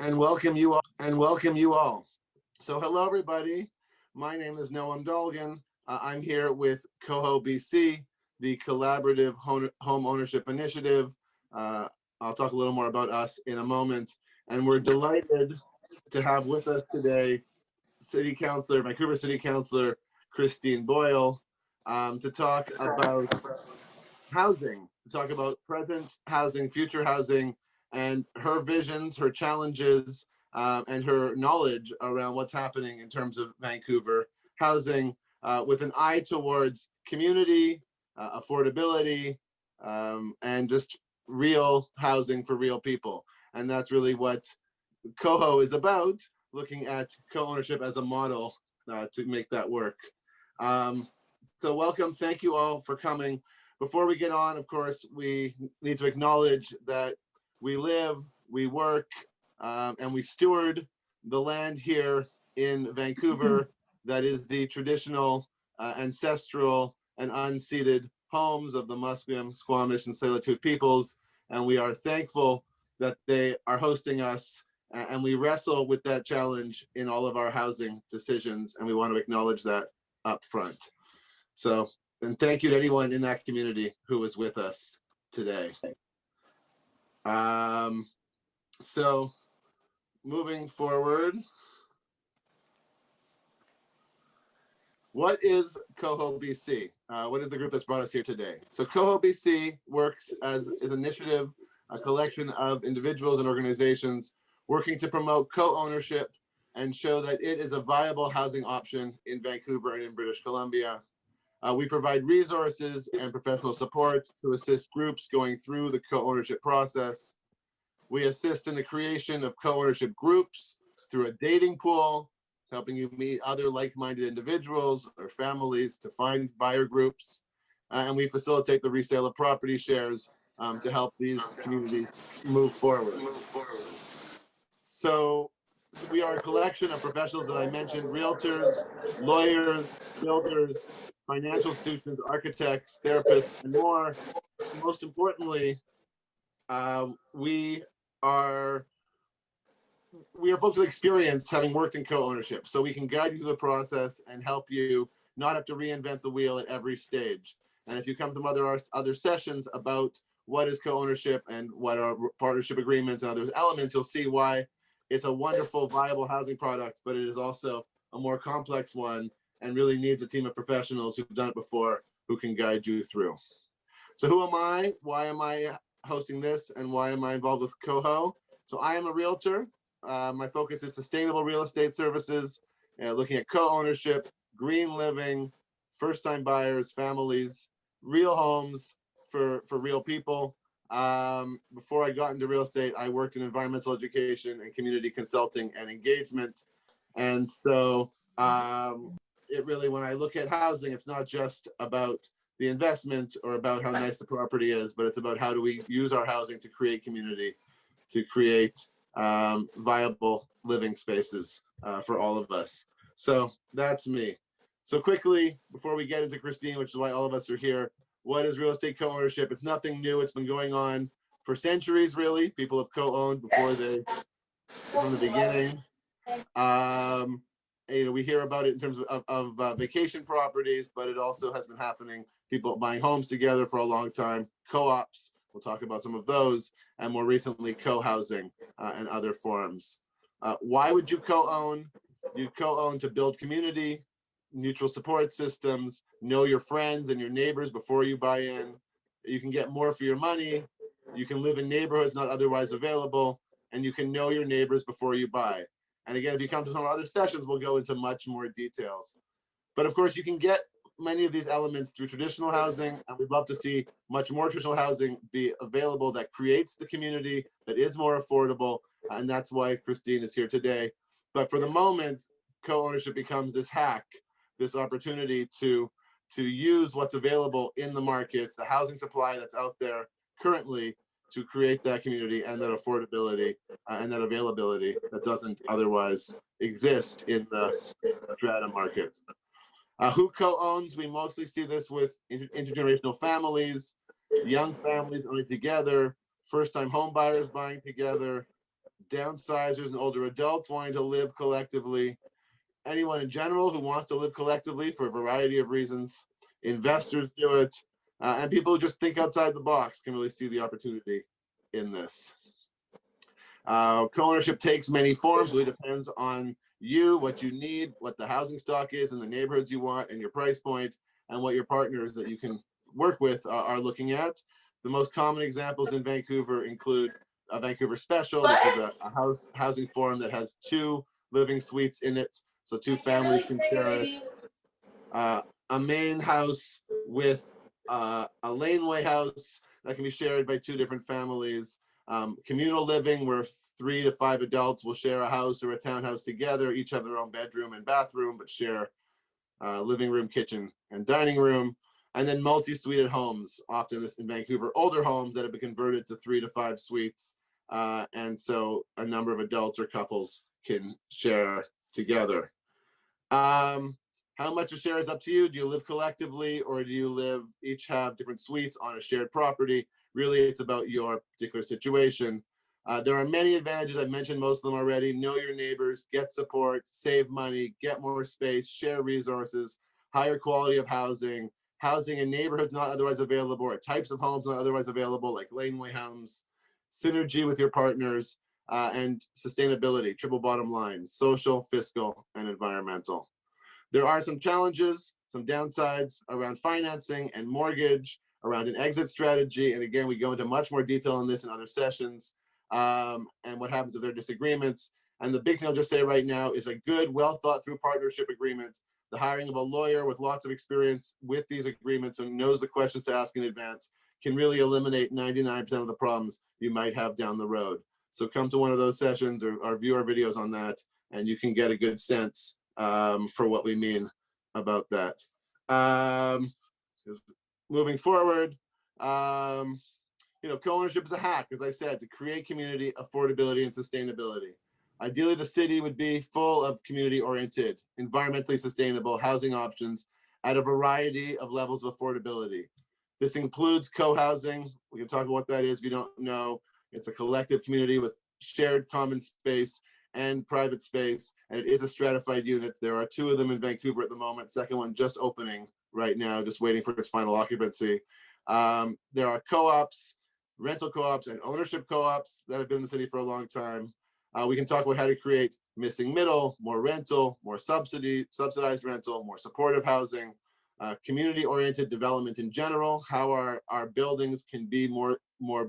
and welcome you all. So hello everybody. My name is Noam Dolgan. I'm here with Coho Bc, the collaborative home ownership initiative. I'll talk a little more about us in a moment. And we're delighted to have with us today Vancouver City Councillor Christine Boyle, to talk about housing, to talk about present housing, future housing, and her visions, her challenges, and her knowledge around what's happening in terms of Vancouver housing, with an eye towards community, affordability, and just real housing for real people. And that's really what Coho is about, looking at co-ownership as a model to make that work. So welcome, thank you all for coming. Before we get on, of course, we need to acknowledge that we live, we work, and we steward the land here in Vancouver that is the traditional, ancestral, and unceded homes of the Musqueam, Squamish, and Tsleil-Waututh peoples. And we are thankful that they are hosting us, and we wrestle with that challenge in all of our housing decisions, and we want to acknowledge that up front. So, and thank you to anyone in that community who was with us today. So moving forward, what is Coho Bc? What is the group that's brought us here today? So Coho Bc works as an initiative, a collection of individuals and organizations working to promote co-ownership and show that it is a viable housing option in Vancouver and in British Columbia. We provide resources and professional support to assist groups going through the co-ownership process. We assist in the creation of co-ownership groups through a dating pool, helping you meet other like-minded individuals or families to find buyer groups. And we facilitate the resale of property shares to help these communities move forward. So we are a collection of professionals that I mentioned: realtors, lawyers, builders, financial institutions, architects, therapists, and more. Most importantly, we are folks with experience, having worked in co-ownership, so we can guide you through the process and help you not have to reinvent the wheel at every stage. And if you come to other sessions about what is co-ownership and what are partnership agreements and other elements, you'll see why it's a wonderful, viable housing product, but it is also a more complex one and really needs a team of professionals who've done it before, who can guide you through. So who am I? Why am I hosting this? And why am I involved with Coho? So I am a realtor. My focus is sustainable real estate services, looking at co-ownership, green living, first-time buyers, families, real homes for real people. Before I got into real estate, I worked in environmental education and community consulting and engagement. And so it really, when I look at housing, it's not just about the investment or about how nice the property is, but it's about how do we use our housing to create community, to create viable living spaces for all of us. So that's me. So quickly, before we get into Christine, which is why all of us are here, what is real estate co-ownership? It's nothing new. It's been going on for centuries, really. People have co-owned from the beginning. We hear about it in terms of vacation properties, but it also has been happening. People buying homes together for a long time. Co-ops, we'll talk about some of those, and more recently, co-housing and other forms. Why would you co-own? You co-own to build community, mutual support systems, know your friends and your neighbors before you buy in. You can get more for your money. You can live in neighborhoods not otherwise available, and you can know your neighbors before you buy. And again, if you come to some other sessions, we'll go into much more details. But of course, you can get many of these elements through traditional housing, and we'd love to see much more traditional housing be available that creates the community, that is more affordable, and that's why Christine is here today. But for the moment, co-ownership becomes this hack, this opportunity to use what's available in the markets, the housing supply that's out there currently, to create that community and that affordability and that availability that doesn't otherwise exist in the strata market. Who co-owns? We mostly see this with intergenerational families, young families owning together, first-time home buyers buying together, downsizers and older adults wanting to live collectively, anyone in general who wants to live collectively for a variety of reasons, investors do it, and people who just think outside the box can really see the opportunity in this. Co-ownership takes many forms. Really depends on you, what you need, what the housing stock is and the neighborhoods you want and your price point, and what your partners that you can work with are looking at. The most common examples in Vancouver include a Vancouver Special, which is a housing form that has 2 living suites in it, so 2 families can share it. A main house with a laneway house that can be shared by 2 different families. Communal living, where 3 to 5 adults will share a house or a townhouse together, each have their own bedroom and bathroom, but share living room, kitchen, and dining room. And then multi-suited homes, often in Vancouver, older homes that have been converted to 3 to 5 suites. And so a number of adults or couples can share together. How much a share is up to you. Do you live collectively, or do you each have different suites on a shared property? Really, it's about your particular situation. There are many advantages. I've mentioned most of them already. Know your neighbors, get support, save money, get more space, share resources, higher quality of housing, housing in neighborhoods not otherwise available, or types of homes not otherwise available, like laneway homes, synergy with your partners, and sustainability, triple bottom line, social, fiscal, and environmental. There are some challenges, some downsides around financing and mortgage, around an exit strategy. And again, we go into much more detail on this in other sessions, and what happens if there are disagreements. And the big thing I'll just say right now is a good, well thought through partnership agreement, the hiring of a lawyer with lots of experience with these agreements and knows the questions to ask in advance can really eliminate 99% of the problems you might have down the road. So come to one of those sessions or view our videos on that, and you can get a good sense for what we mean about that. Moving forward, co-ownership is a hack, as I said, to create community, affordability, and sustainability. Ideally, the city would be full of community-oriented, environmentally sustainable housing options at a variety of levels of affordability. This includes co-housing. We can talk about what that is if you don't know. It's a collective community with shared common space and private space, and it is a stratified unit. There are 2 of them in Vancouver at the moment. Second one just opening right now, just waiting for its final occupancy. There are co-ops, rental co-ops, and ownership co-ops that have been in the city for a long time. We can talk about how to create missing middle, more rental, more subsidized rental, more supportive housing, community-oriented development in general, how our buildings can be more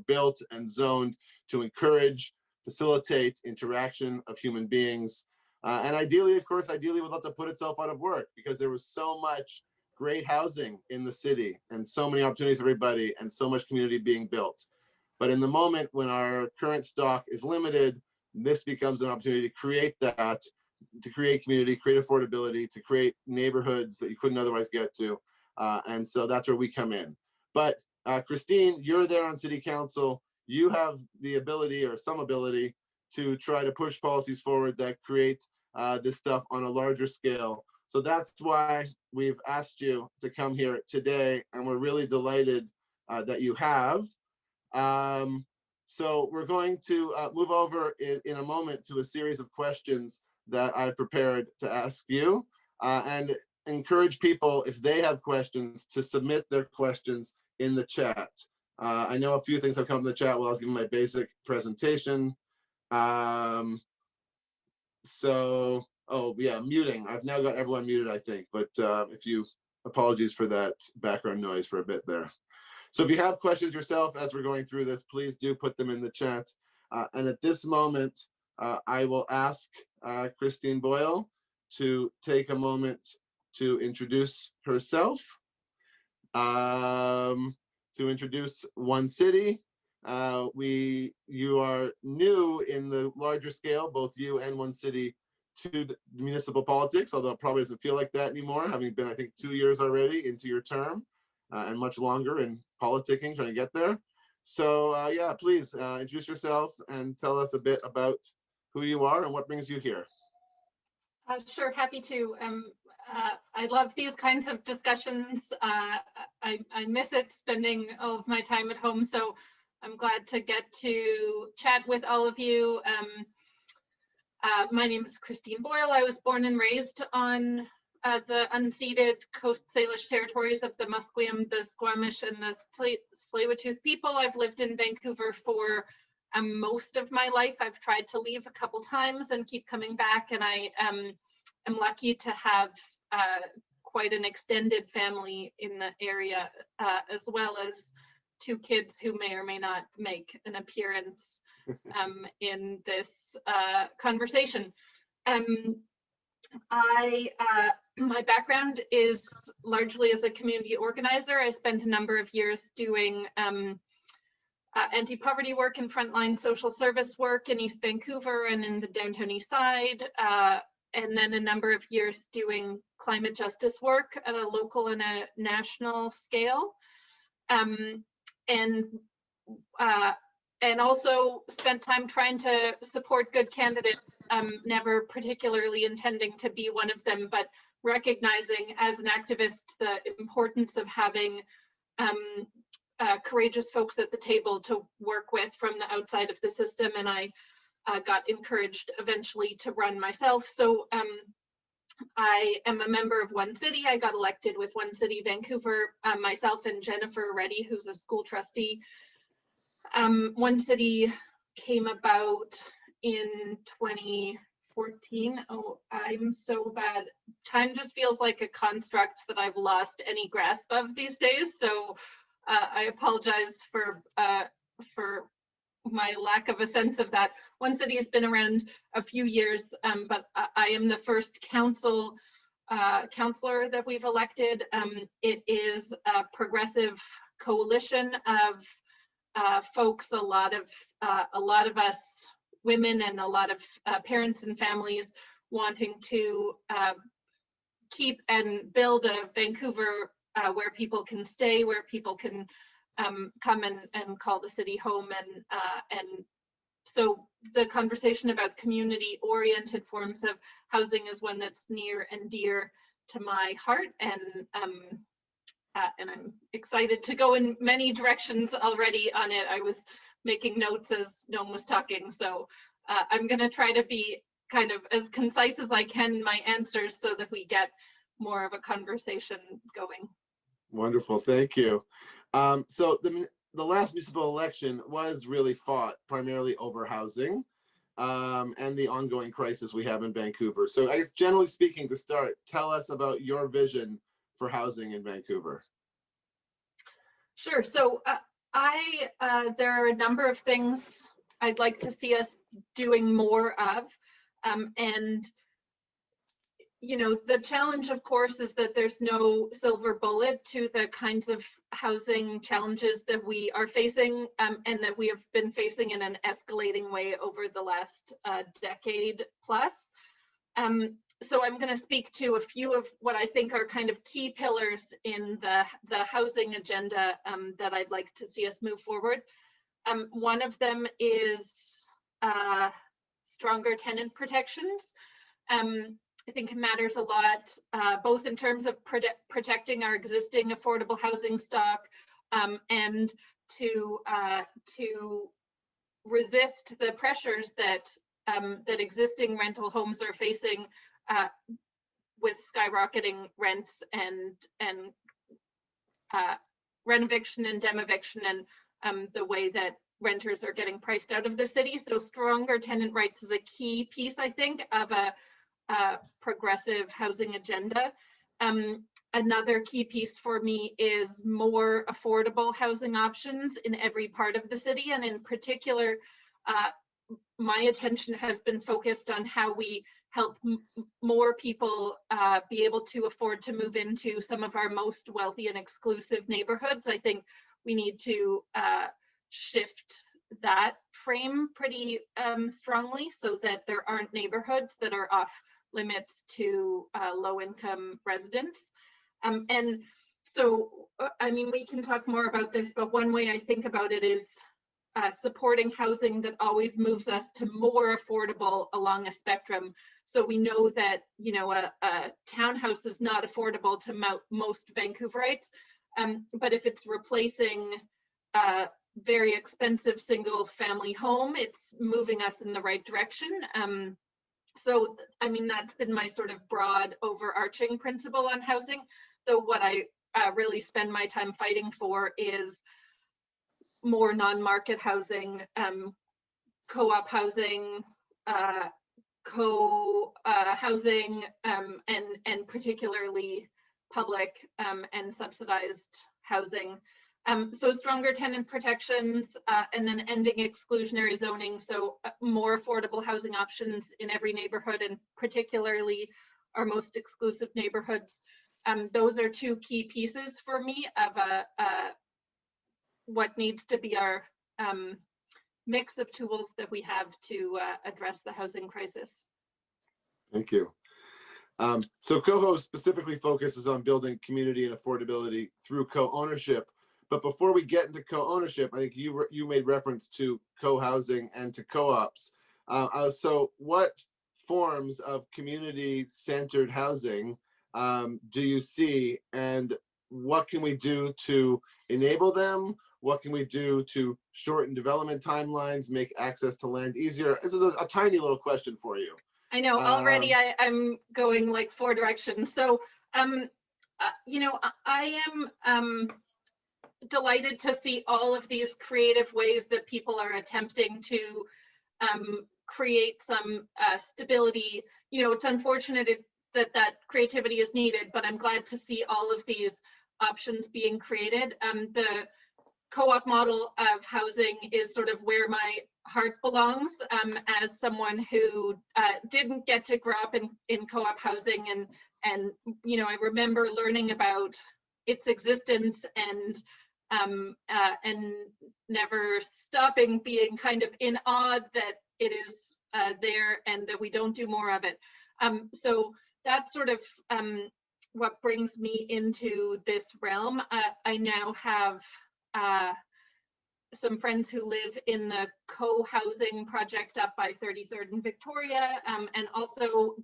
built and zoned to encourage, facilitate interaction of human beings. And ideally, of course, would love to put itself out of work, because there was so much great housing in the city and so many opportunities for everybody and so much community being built. But in the moment when our current stock is limited, this becomes an opportunity to create that, to create community, create affordability, to create neighborhoods that you couldn't otherwise get to. And so that's where we come in. But Christine, you're there on city council. You have the ability, or some ability, to try to push policies forward that create this stuff on a larger scale. So that's why we've asked you to come here today, and we're really delighted that you have. So we're going to move over in a moment to a series of questions that I've prepared to ask you, and encourage people, if they have questions, to submit their questions in the chat. I know a few things have come in the chat while I was giving my basic presentation. So, oh yeah, muting. I've now got everyone muted, I think, but apologies for that background noise for a bit there. So if you have questions yourself as we're going through this, please do put them in the chat. And at this moment, I will ask Christine Boyle to take a moment to introduce herself, to introduce One City. You are new in the larger scale, both you and One City, to municipal politics, although it probably doesn't feel like that anymore, having been, I think, 2 years already into your term, and much longer in politicking, trying to get there. So yeah, please introduce yourself and tell us a bit about who you are and what brings you here. Sure, happy to. I love these kinds of discussions. I miss it, spending all of my time at home. So I'm glad to get to chat with all of you. My name is Christine Boyle. I was born and raised on the unceded Coast Salish territories of the Musqueam, the Squamish, and the Tsleil-Waututh people. I've lived in Vancouver for most of my life. I've tried to leave a couple times and keep coming back, and I am lucky to have quite an extended family in the area, as well as 2 kids who may or may not make an appearance in this conversation. My background is largely as a community organizer. I spent a number of years doing anti-poverty work and frontline social service work in East Vancouver and in the downtown east side, and then a number of years doing climate justice work at a local and a national scale. And also spent time trying to support good candidates, never particularly intending to be one of them, but recognizing as an activist the importance of having courageous folks at the table to work with from the outside of the system. And I got encouraged eventually to run myself. So I am a member of One City. I got elected with One City Vancouver, myself and Jennifer Reddy, who's a school trustee. One City came about in 2014. Oh, I'm so bad. Time just feels like a construct that I've lost any grasp of these days. So I apologize for my lack of a sense of that. One City has been around a few years, but I am the first councillor that we've elected. It is a progressive coalition of folks, a lot of us women and a lot of parents and families wanting to keep and build a Vancouver where people can stay, where people can come and call the city home. And so the conversation about community-oriented forms of housing is one that's near and dear to my heart, and I'm excited to go in many directions already on it. I was making notes as Noam was talking, so I'm going to try to be kind of as concise as I can in my answers so that we get more of a conversation going. Wonderful, thank you. So the last municipal election was really fought primarily over housing and the ongoing crisis we have in Vancouver. So I guess generally speaking, to start, tell us about your vision for housing in Vancouver. Sure. So there are a number of things I'd like to see us doing more of. And, you know, the challenge, of course, is that there's no silver bullet to the kinds of housing challenges that we are facing and that we have been facing in an escalating way over the last decade plus. So I'm going to speak to a few of what I think are kind of key pillars in the housing agenda that I'd like to see us move forward. One of them is stronger tenant protections. I think it matters a lot, both in terms of protecting our existing affordable housing stock and to resist the pressures that existing rental homes are facing with skyrocketing rents and rent eviction and dem eviction and the way that renters are getting priced out of the city. So stronger tenant rights is a key piece, I think, of a progressive housing agenda. Another key piece for me is more affordable housing options in every part of the city, and in particular, my attention has been focused on how we help more people be able to afford to move into some of our most wealthy and exclusive neighborhoods. I think we need to shift that frame pretty strongly so that there aren't neighborhoods that are off limits to low-income residents. And so, I mean, we can talk more about this, but one way I think about it is supporting housing that always moves us to more affordable along a spectrum. So we know that, you know, a townhouse is not affordable to most Vancouverites, but if it's replacing very expensive single family home. It's moving us in the right direction. So, I mean, that's been my sort of broad overarching principle on housing, though what I really spend my time fighting for is more non-market housing, co-op housing, housing, and particularly public and subsidized housing. So stronger tenant protections, and then ending exclusionary zoning. So more affordable housing options in every neighborhood, and particularly our most exclusive neighborhoods. Those are two key pieces for me of what needs to be our mix of tools that we have to address the housing crisis. Thank you. So Coho specifically focuses on building community and affordability through co-ownership. But before we get into co-ownership, I think you made reference to co-housing and to co-ops. So what forms of community-centered housing do you see, and what can we do to enable them? What can we do to shorten development timelines, make access to land easier? This is a tiny little question for you. I know already I'm going like 4 directions. So, you know, I am delighted to see all of these creative ways that people are attempting to create some stability. You know, it's unfortunate that creativity is needed, but I'm glad to see all of these options being created. The co-op model of housing is sort of where my heart belongs, as someone who didn't get to grow up in co-op housing, and you know, I remember learning about its existence and never stopping being kind of in awe that it is there and that we don't do more of it. So that's sort of what brings me into this realm. I now have some friends who live in the co-housing project up by 33rd and Victoria, and also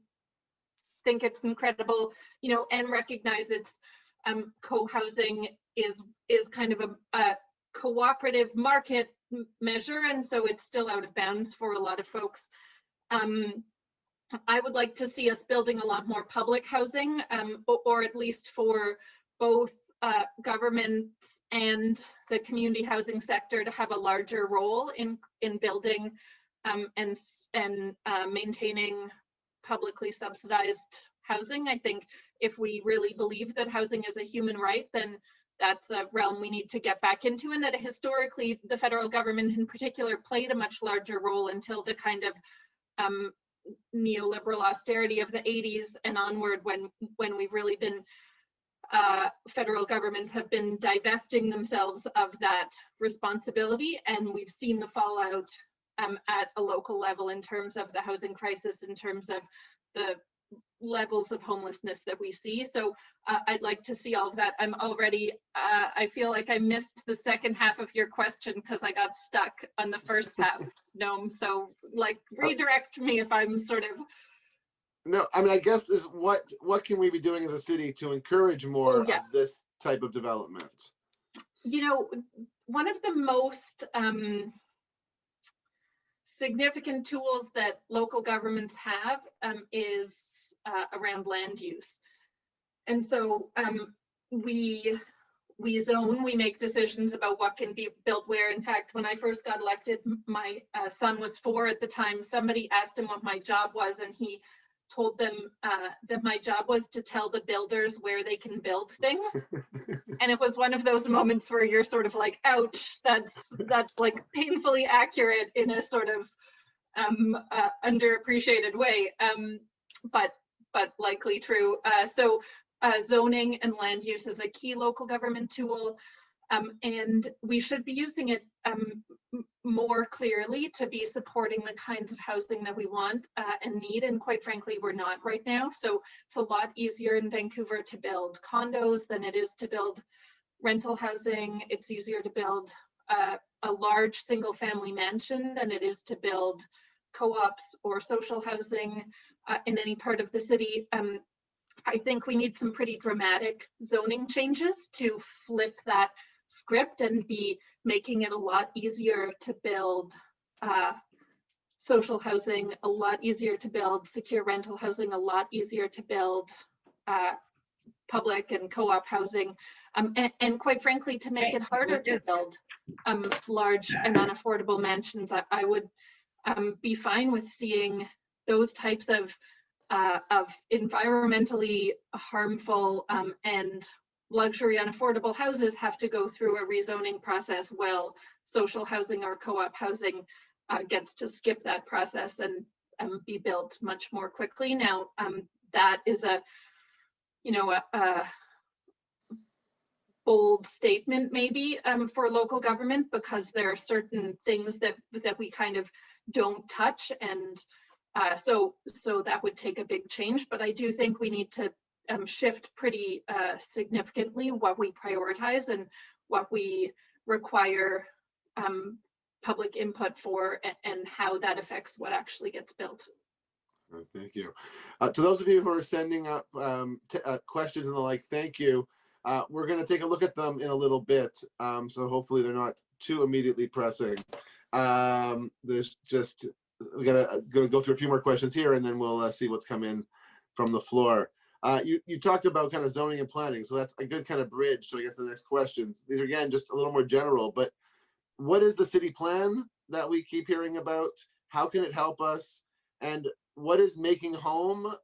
think it's incredible, you know, and recognize it's co-housing is kind of a cooperative market measure, and so it's still out of bounds for a lot of folks. I would like to see us building a lot more public housing, or at least for both governments and the community housing sector to have a larger role in building and maintaining publicly subsidized housing. I think if we really believe that housing is a human right, then that's a realm we need to get back into, and that historically the federal government in particular played a much larger role until the kind of neoliberal austerity of the 80s and onward, when we've really been federal governments have been divesting themselves of that responsibility, and we've seen the fallout at a local level in terms of the housing crisis, in terms of the levels of homelessness that we see. So I'd like to see all of that. I'm already, I feel like I missed the second half of your question because I got stuck on the first half, Noam. So like redirect me if I'm sort of. No, I mean, I guess is what can we be doing as a city to encourage more of this type of development? You know, one of the most significant tools that local governments have is around land use. And so we zone, we make decisions about what can be built where. In fact, when I first got elected, my son was 4 at the time. Somebody asked him what my job was, and he told them that my job was to tell the builders where they can build things. And it was one of those moments where you're sort of like, ouch, that's like painfully accurate in a sort of underappreciated way, but likely true. So zoning and land use is a key local government tool, and we should be using it more clearly to be supporting the kinds of housing that we want and need, and quite frankly we're not right now. So it's a lot easier in Vancouver to build condos than it is to build rental housing. It's easier to build a large single family mansion than it is to build co-ops or social housing in any part of the city. I think we need some pretty dramatic zoning changes to flip that script and be making it a lot easier to build social housing, a lot easier to build secure rental housing, a lot easier to build public and co-op housing, and quite frankly, to make it harder to build large and unaffordable mansions. I would be fine with seeing those types of environmentally harmful and luxury unaffordable houses have to go through a rezoning process, while social housing or co-op housing gets to skip that process and be built much more quickly. Now, that is a bold statement maybe for local government, because there are certain things that we kind of don't touch, and so that would take a big change. But I do think we need to shift pretty significantly what we prioritize and what we require public input for, and how that affects what actually gets built. Thank you. To those of you who are sending up questions and the like, thank you. We're going to take a look at them in a little bit, so hopefully they're not too immediately pressing. There's just, we got to go through a few more questions here, and then we'll see what's come in from the floor. You talked about kind of zoning and planning, so that's a good kind of bridge. So I guess the next questions, these are again just a little more general, but what is the city plan that we keep hearing about? How can it help us? And what is Making Home,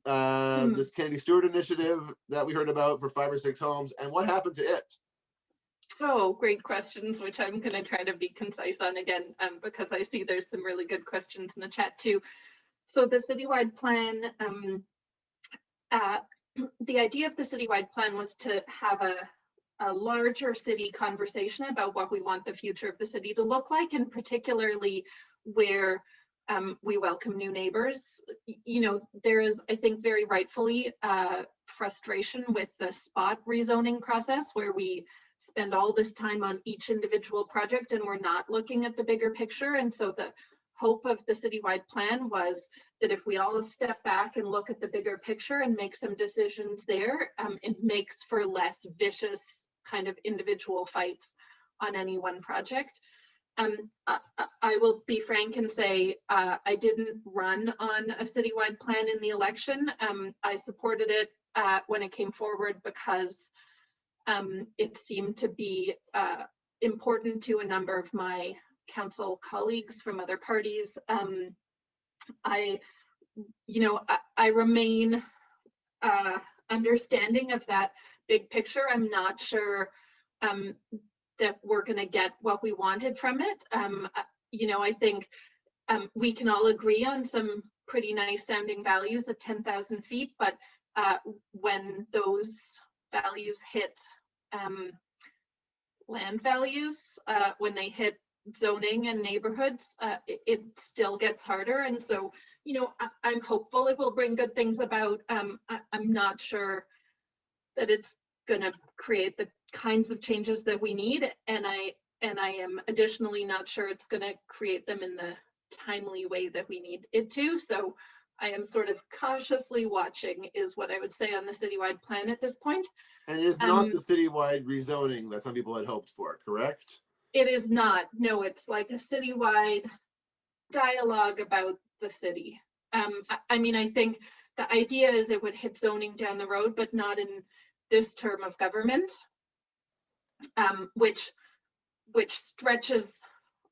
this Kennedy Stewart initiative that we heard about for 5 or 6 homes, and what happened to it? Oh, great questions, which I'm going to try to be concise on again, because I see there's some really good questions in the chat too. So the citywide plan, the idea of the citywide plan was to have a larger city conversation about what we want the future of the city to look like, and particularly where we welcome new neighbors. You know, there is, I think, very rightfully frustration with the spot rezoning process, where we spend all this time on each individual project and we're not looking at the bigger picture. And so the hope of the citywide plan was that if we all step back and look at the bigger picture and make some decisions there, it makes for less vicious kind of individual fights on any one project. I will be frank and say I didn't run on a citywide plan in the election. I supported it when it came forward because it seemed to be important to a number of my council colleagues from other parties. I remain understanding of that big picture. I'm not sure that we're going to get what we wanted from it. I think we can all agree on some pretty nice sounding values at 10,000 feet, but when those values hit land values, when they hit zoning and neighborhoods, it still gets harder. And so, I'm hopeful it will bring good things about. I'm not sure that it's going to create the kinds of changes that we need, and I am additionally not sure it's going to create them in the timely way that we need it to. So I am sort of cautiously watching, is what I would say on the citywide plan at this point. And it is not the citywide rezoning that some people had hoped for, correct? It is not. No, it's like a citywide dialogue about the city. I think the idea is it would hit zoning down the road, but not in this term of government, which stretches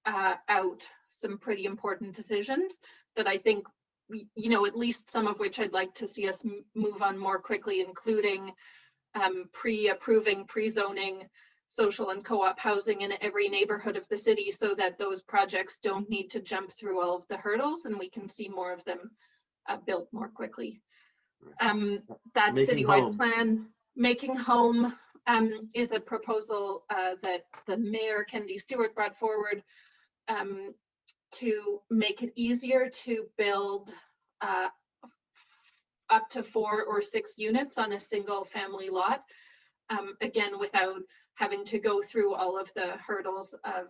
out some pretty important decisions that I think, at least some of which I'd like to see us move on more quickly, including pre-approving, pre-zoning social and co-op housing in every neighborhood of the city, so that those projects don't need to jump through all of the hurdles and we can see more of them built more quickly. That citywide plan, Making Home, is a proposal that the Mayor Kennedy Stewart brought forward to make it easier to build up to 4 or 6 units on a single family lot, again, without having to go through all of the hurdles of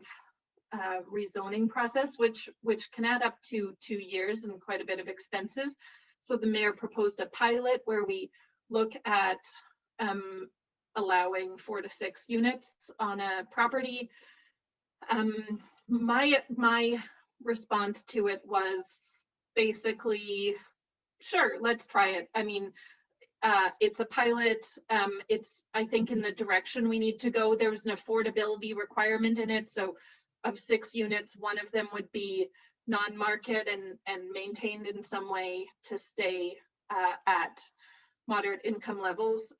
rezoning process, which can add up to 2 years and quite a bit of expenses. So the mayor proposed a pilot where we look at allowing 4 to 6 units on a property. My response to it was basically, sure, let's try it. I mean, it's a pilot. It's, I think, in the direction we need to go. There's an affordability requirement in it. So of 6 units, 1 of them would be non-market and maintained in some way to stay at moderate income levels.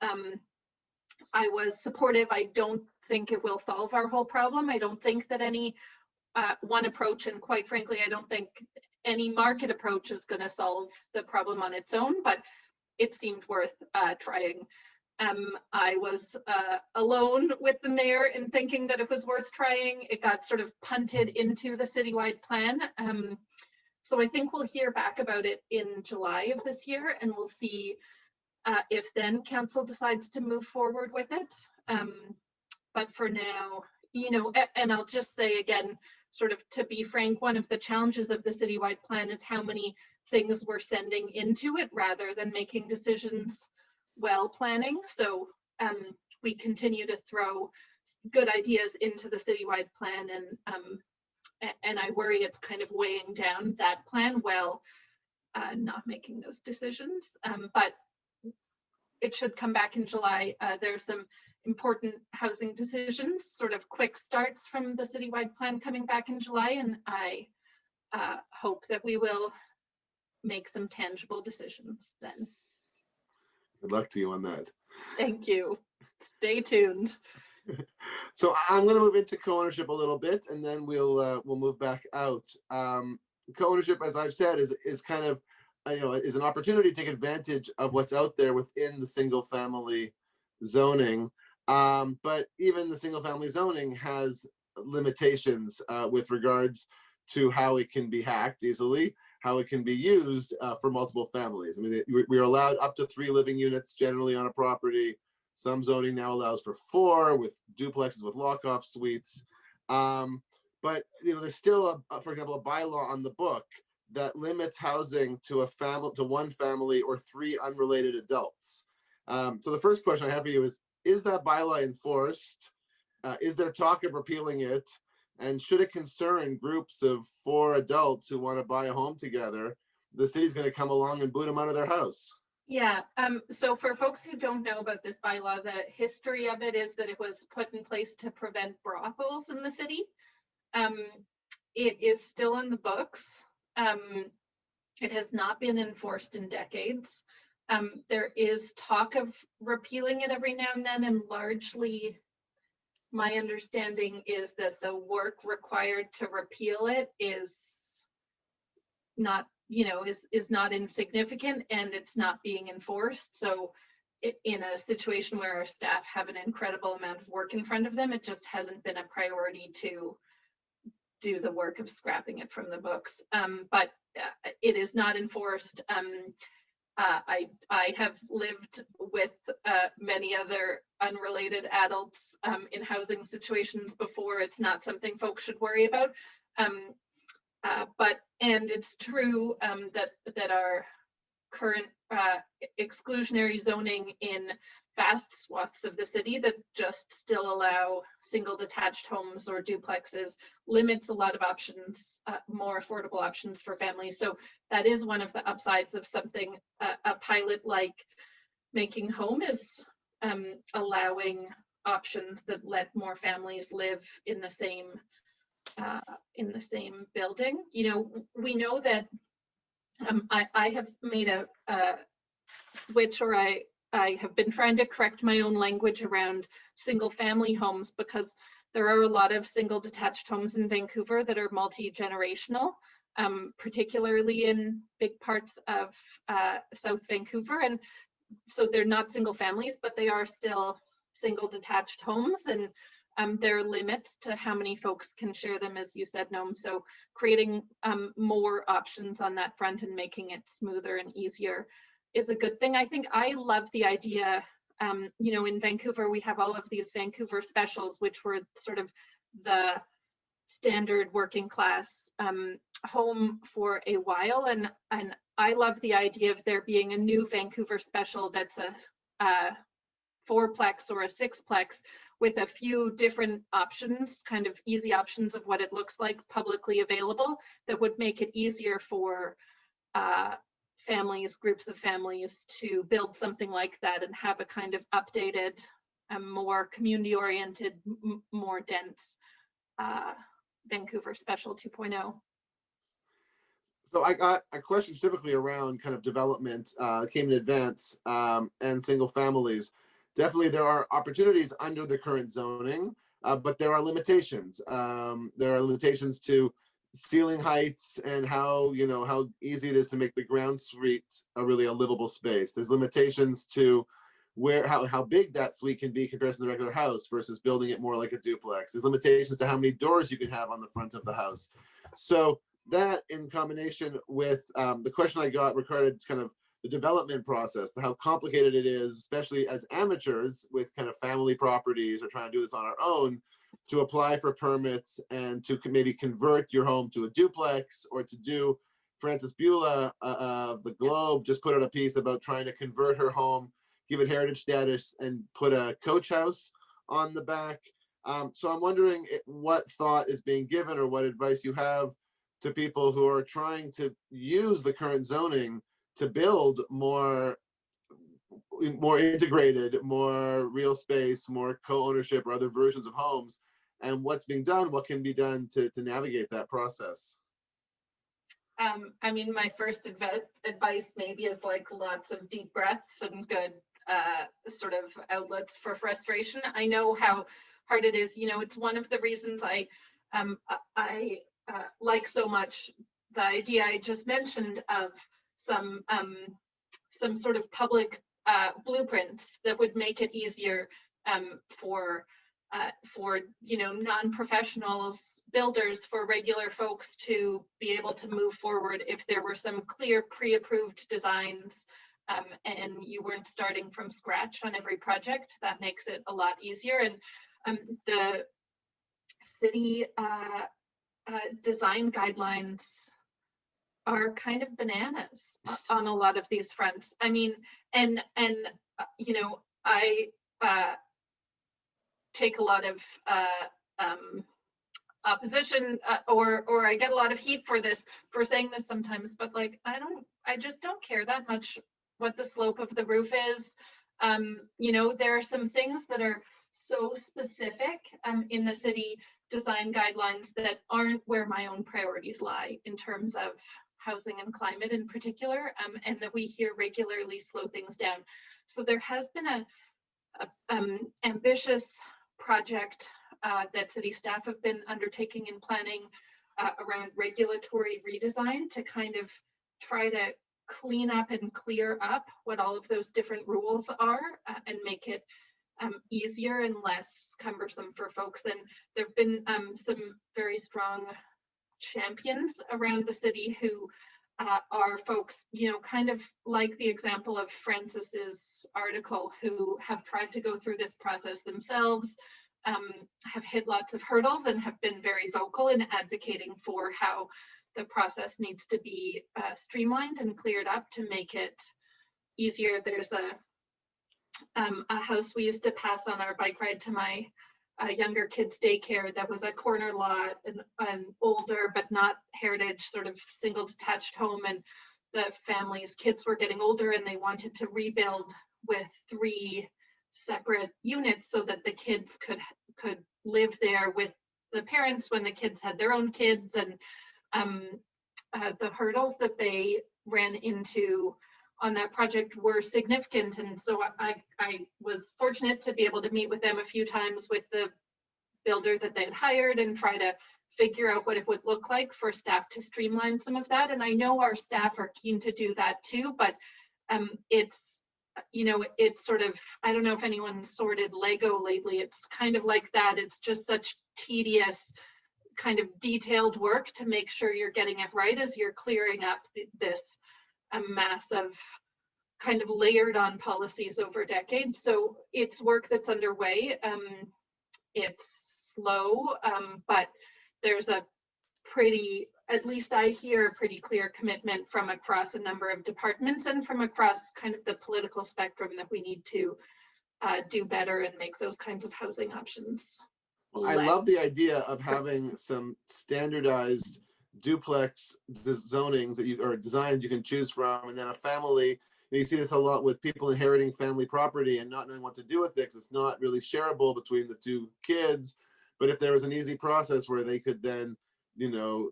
I was supportive. I don't think it will solve our whole problem. I don't think that any one approach, and quite frankly, I don't think any market approach is going to solve the problem on its own, but it seemed worth trying. I was alone with the mayor in thinking that it was worth trying. It got sort of punted into the citywide plan. So I think we'll hear back about it in July of this year, and we'll see if then council decides to move forward with it. But for now, you know, and I'll just say again, sort of to be frank, one of the challenges of the citywide plan is how many things we're sending into it rather than making decisions while planning. So we continue to throw good ideas into the citywide plan, and I worry it's kind of weighing down that plan while not making those decisions. But it should come back in July. There's some important housing decisions, sort of quick starts from the citywide plan coming back in July, and I hope that we will make some tangible decisions then. Good luck to you on that. Thank you. Stay tuned. So I'm going to move into co-ownership a little bit, and then we'll move back out. Co-ownership, as I've said, is kind of is an opportunity to take advantage of what's out there within the single-family zoning. But even the single-family zoning has limitations with regards to how it can be hacked easily, how it can be used for multiple families. I mean, we're allowed up to 3 living units generally on a property. Some zoning now allows for 4 with duplexes with lock-off suites. But there's still, for example, a bylaw on the book that limits housing to one family or 3 unrelated adults. So the first question I have for you is that bylaw enforced? Is there talk of repealing it? And should it concern groups of 4 adults who want to buy a home together, the city's going to come along and boot them out of their house? Yeah, so for folks who don't know about this bylaw, the history of it is that it was put in place to prevent brothels in the city. It is still in the books. It has not been enforced in decades. There is talk of repealing it every now and then, and largely my understanding is that the work required to repeal it is not, is not insignificant, and it's not being enforced. So in a situation where our staff have an incredible amount of work in front of them, it just hasn't been a priority to do the work of scrapping it from the books. But it is not enforced. I have lived with many other unrelated adults in housing situations before. It's not something folks should worry about. And it's true that our current exclusionary zoning in vast swaths of the city that just still allow single detached homes or duplexes limits a lot of options, more affordable options for families. So that is one of the upsides of something, a pilot like Making Home is allowing options that let more families live in the same building. We know that I have made a switch, or I have been trying to correct my own language around single family homes, because there are a lot of single detached homes in Vancouver that are multi-generational, particularly in big parts of South Vancouver. And so they're not single families, but they are still single detached homes, and there are limits to how many folks can share them, as you said, Noam. So creating more options on that front and making it smoother and easier is a good thing. I think I love the idea, in Vancouver, we have all of these Vancouver specials, which were sort of the standard working class home for a while. And I love the idea of there being a new Vancouver special that's a 4-plex or a 6-plex with a few different options, kind of easy options of what it looks like publicly available, that would make it easier for families, groups of families to build something like that and have a kind of updated, more community-oriented, more dense Vancouver Special 2.0. So I got a question specifically around kind of development, came in advance, and single families. Definitely there are opportunities under the current zoning, but there are limitations. There are limitations to ceiling heights and how easy it is to make the ground suite really a livable space. There's limitations to how big that suite can be compared to the regular house versus building it more like a duplex. There's limitations to how many doors you can have on the front of the house. So that, in combination with the question I got regarding kind of the development process, how complicated it is, especially as amateurs with kind of family properties or trying to do this on our own, to apply for permits and to maybe convert your home to a duplex, or to do, Frances Beulah of the Globe just put out a piece about trying to convert her home, give it heritage status, and put a coach house on the back. So I'm wondering what thought is being given or what advice you have to people who are trying to use the current zoning to build more integrated, more real space, more co-ownership or other versions of homes, and what's being done, what can be done to navigate that process. I mean, my first advice maybe is like lots of deep breaths and good sort of outlets for frustration. I know how hard it is. It's one of the reasons I like so much the idea I just mentioned of some sort of public blueprints that would make it easier for non-professionals, builders, for regular folks to be able to move forward if there were some clear pre-approved designs and you weren't starting from scratch on every project. That makes it a lot easier. And the city design guidelines are kind of bananas on a lot of these fronts. I mean, and I take a lot of opposition or I get a lot of heat for saying this sometimes, but like I just don't care that much what the slope of the roof is. There are some things that are so specific in the city design guidelines that aren't where my own priorities lie in terms of housing and climate in particular, and that we hear regularly slow things down. So there has been a ambitious project that city staff have been undertaking and planning around regulatory redesign to kind of try to clean up and clear up what all of those different rules are and make it easier and less cumbersome for folks. And there have been some very strong champions around the city who are folks, kind of like the example of Frances's article, who have tried to go through this process themselves, have hit lots of hurdles, and have been very vocal in advocating for how the process needs to be streamlined and cleared up to make it easier. There's a house we used to pass on our bike ride to my younger kids' daycare that was a corner lot, an older but not heritage sort of single detached home, and the family's kids were getting older and they wanted to rebuild with 3 separate units so that the kids could live there with the parents when the kids had their own kids. And the hurdles that they ran into on that project were significant. And so I was fortunate to be able to meet with them a few times with the builder that they'd hired and try to figure out what it would look like for staff to streamline some of that. And I know our staff are keen to do that too, but it's sort of, I don't know if anyone's sorted Lego lately. It's kind of like that. It's just such tedious kind of detailed work to make sure you're getting it right as you're clearing up this mass of kind of layered on policies over decades. So it's work that's underway. It's slow, but there's a pretty, at least I hear a pretty clear commitment from across a number of departments and from across kind of the political spectrum that we need to do better and make those kinds of housing options. I love the idea of having some standardized duplex zonings that or designs you can choose from, and then a family. You see this a lot with people inheriting family property and not knowing what to do with it because it's not really shareable between the two kids. But if there was an easy process where they could then,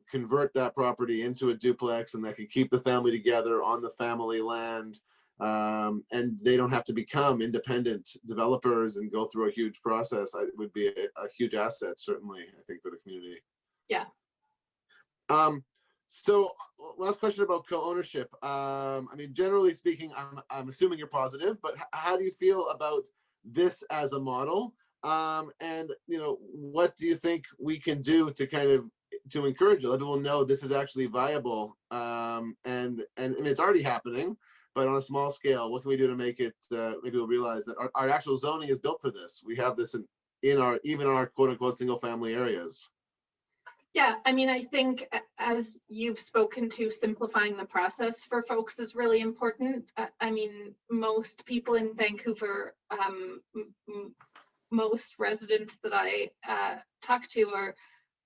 convert that property into a duplex and that could keep the family together on the family land, and they don't have to become independent developers and go through a huge process, it would be a huge asset, certainly, I think, for the community. Yeah. So last question about co-ownership. I mean, generally speaking, I'm assuming you're positive, but how do you feel about this as a model? And what do you think we can do to kind of to encourage it? Let people know this is actually viable, and it's already happening, but on a small scale. What can we do to make it? Maybe we'll realize that our actual zoning is built for this. We have this in our quote unquote single family areas. Yeah, I mean, I think as you've spoken to, simplifying the process for folks is really important. I mean, most people in Vancouver, most residents that I talk to are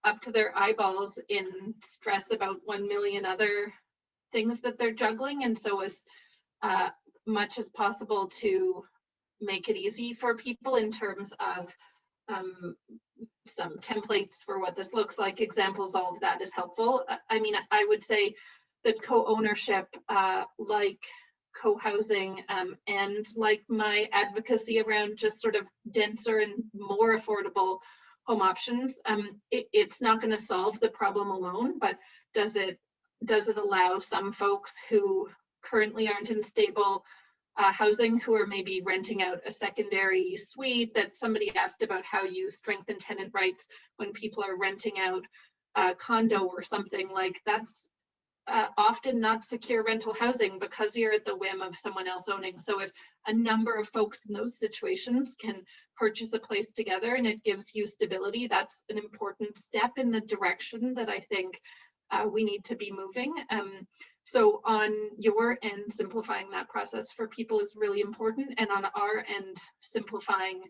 up to their eyeballs in stress about 1 million other things that they're juggling. And so as much as possible to make it easy for people in terms of some templates for what this looks like, examples, all of that is helpful. I mean, I would say that co-ownership, like co-housing, and like my advocacy around just sort of denser and more affordable home options, it's not going to solve the problem alone, but does it allow some folks who currently aren't in stable housing, who are maybe renting out a secondary suite? That somebody asked about how you strengthen tenant rights when people are renting out a condo or something. Like, that's often not secure rental housing because you're at the whim of someone else owning. So if a number of folks in those situations can purchase a place together and it gives you stability, that's an important step in the direction that I think we need to be moving. So on your end, simplifying that process for people is really important. And on our end, simplifying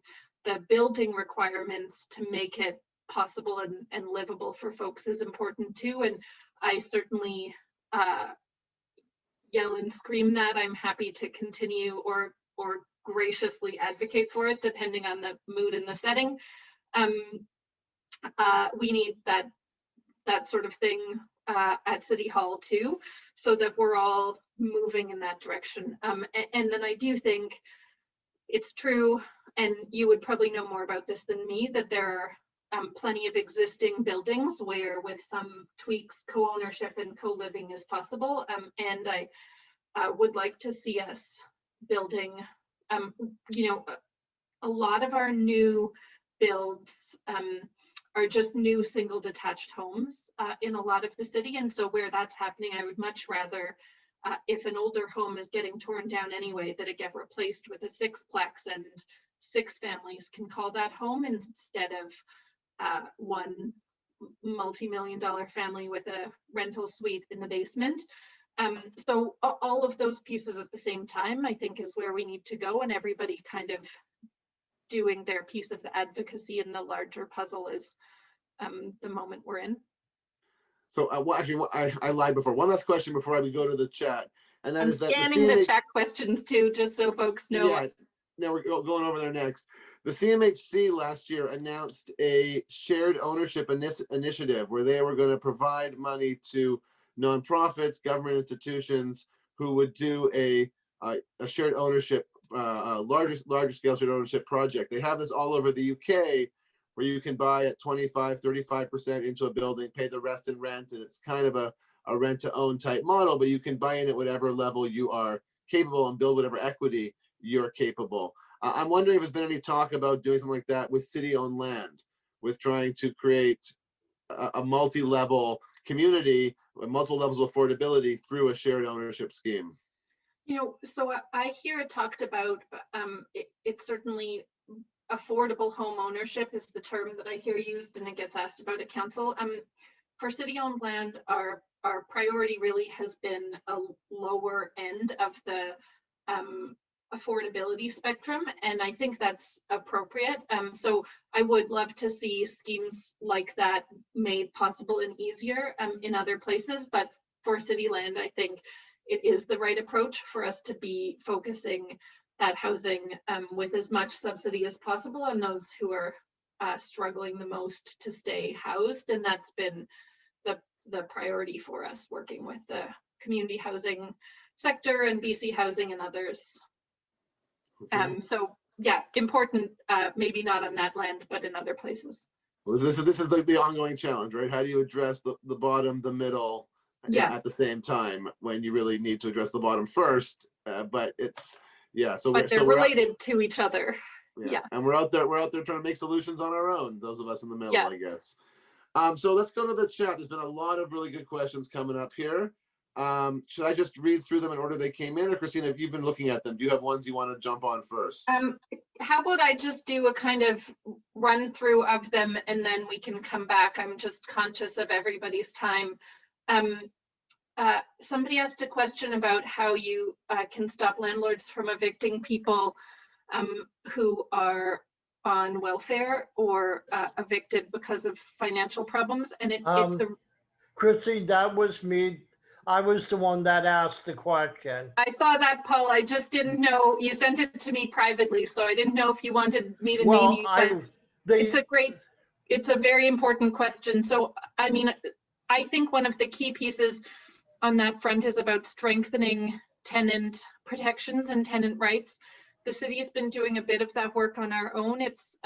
the building requirements to make it possible and livable for folks is important too. And I certainly yell and scream that. I'm happy to continue or graciously advocate for it, depending on the mood and the setting. We need that sort of thing at City Hall too, so that we're all moving in that direction. And then I do think it's true, and you would probably know more about this than me, that there are plenty of existing buildings where with some tweaks, co-ownership and co-living is possible. And I would like to see us building, a lot of our new builds are just new single detached homes in a lot of the city. And so where that's happening, I would much rather, if an older home is getting torn down anyway, that it get replaced with a sixplex and 6 families can call that home, instead of one multi-million-dollar family with a rental suite in the basement. So all of those pieces at the same time, I think, is where we need to go, and everybody kind of doing their piece of the advocacy in the larger puzzle is the moment we're in. So I lied before. One last question before we go to the chat, and that is that scanning the chat questions too, just so folks know. Yeah, now we're going over there next. The CMHC last year announced a shared ownership initiative where they were going to provide money to nonprofits, government institutions who would do a shared ownership, larger scale shared ownership project. They have this all over the UK, where you can buy at 25, 35% into a building, pay the rest in rent, and it's kind of a rent to own type model, but you can buy in at whatever level you are capable and build whatever equity you're capable. I'm wondering if there's been any talk about doing something like that with city-owned land, with trying to create a multi-level community with multiple levels of affordability through a shared ownership scheme. So I hear it talked about, it's certainly affordable home ownership is the term that I hear used, and it gets asked about at council. For city-owned land, our priority really has been a lower end of the affordability spectrum, and I think that's appropriate. So I would love to see schemes like that made possible and easier in other places, but for city land, I think it is the right approach for us to be focusing that housing with as much subsidy as possible on those who are struggling the most to stay housed, and that's been the priority for us, working with the community housing sector and BC Housing and others. Okay. So yeah, important, maybe not on that land, but in other places. Well, this is like the ongoing challenge, right? How do you address the bottom, the middle, Yeah, at the same time when you really need to address the bottom first? But it's, yeah. but they're related to each other. Yeah. And we're out there trying to make solutions on our own. Those of us in the middle, Yeah. I guess. So let's go to the chat. There's been a lot of really good questions coming up here. Should I just read through them in order they came in, or Christina, if you've been looking at them, do you have ones you want to jump on first? How about I just do a kind of run through of them and then we can come back. I'm just conscious of everybody's time. Somebody asked a question about how you can stop landlords from evicting people who are on welfare or evicted because of financial problems. And it's a Chrissy, that was me. I was the one that asked the question. I saw that, Paul. I just didn't know, you sent it to me privately, so I didn't know if you wanted me to name you, but it's a very important question. So, I mean, I think one of the key pieces on that front is about strengthening tenant protections and tenant rights. The city has been doing a bit of that work on our own. It's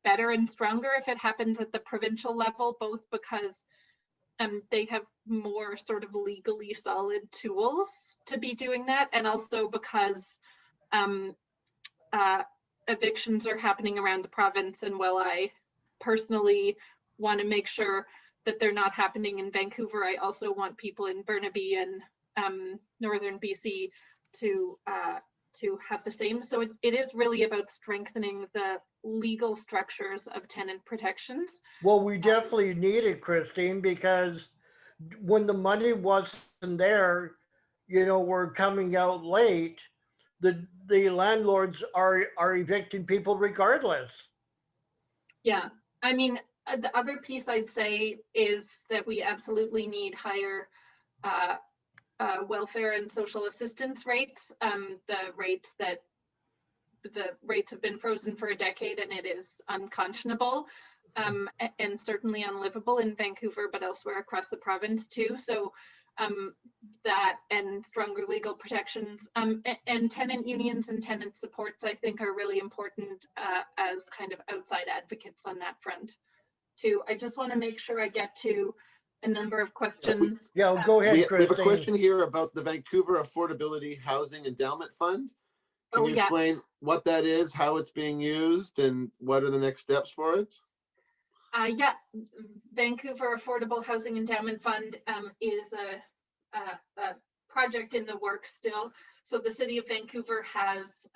better and stronger if it happens at the provincial level, both because they have more sort of legally solid tools to be doing that, and also because evictions are happening around the province, and while I personally want to make sure that they're not happening in Vancouver, I also want people in Burnaby and northern BC to have the same. So it is really about strengthening the legal structures of tenant protections. Well, we definitely need it, Christine, because when the money wasn't there, we're coming out late. The landlords are evicting people regardless. Yeah, I mean, the other piece I'd say is that we absolutely need higher welfare and social assistance rates. The rates have been frozen for a decade, and it is unconscionable and certainly unlivable in Vancouver, but elsewhere across the province too. So that and stronger legal protections and tenant unions and tenant supports, I think, are really important as kind of outside advocates on that front too. I just want to make sure I get to a number of questions. Yeah, go ahead, Christine. We have a question here about the Vancouver Affordability Housing Endowment Fund. Can you explain what that is, how it's being used, and what are the next steps for it? Yeah, Vancouver Affordable Housing Endowment Fund is a project in the works still. So the city of Vancouver has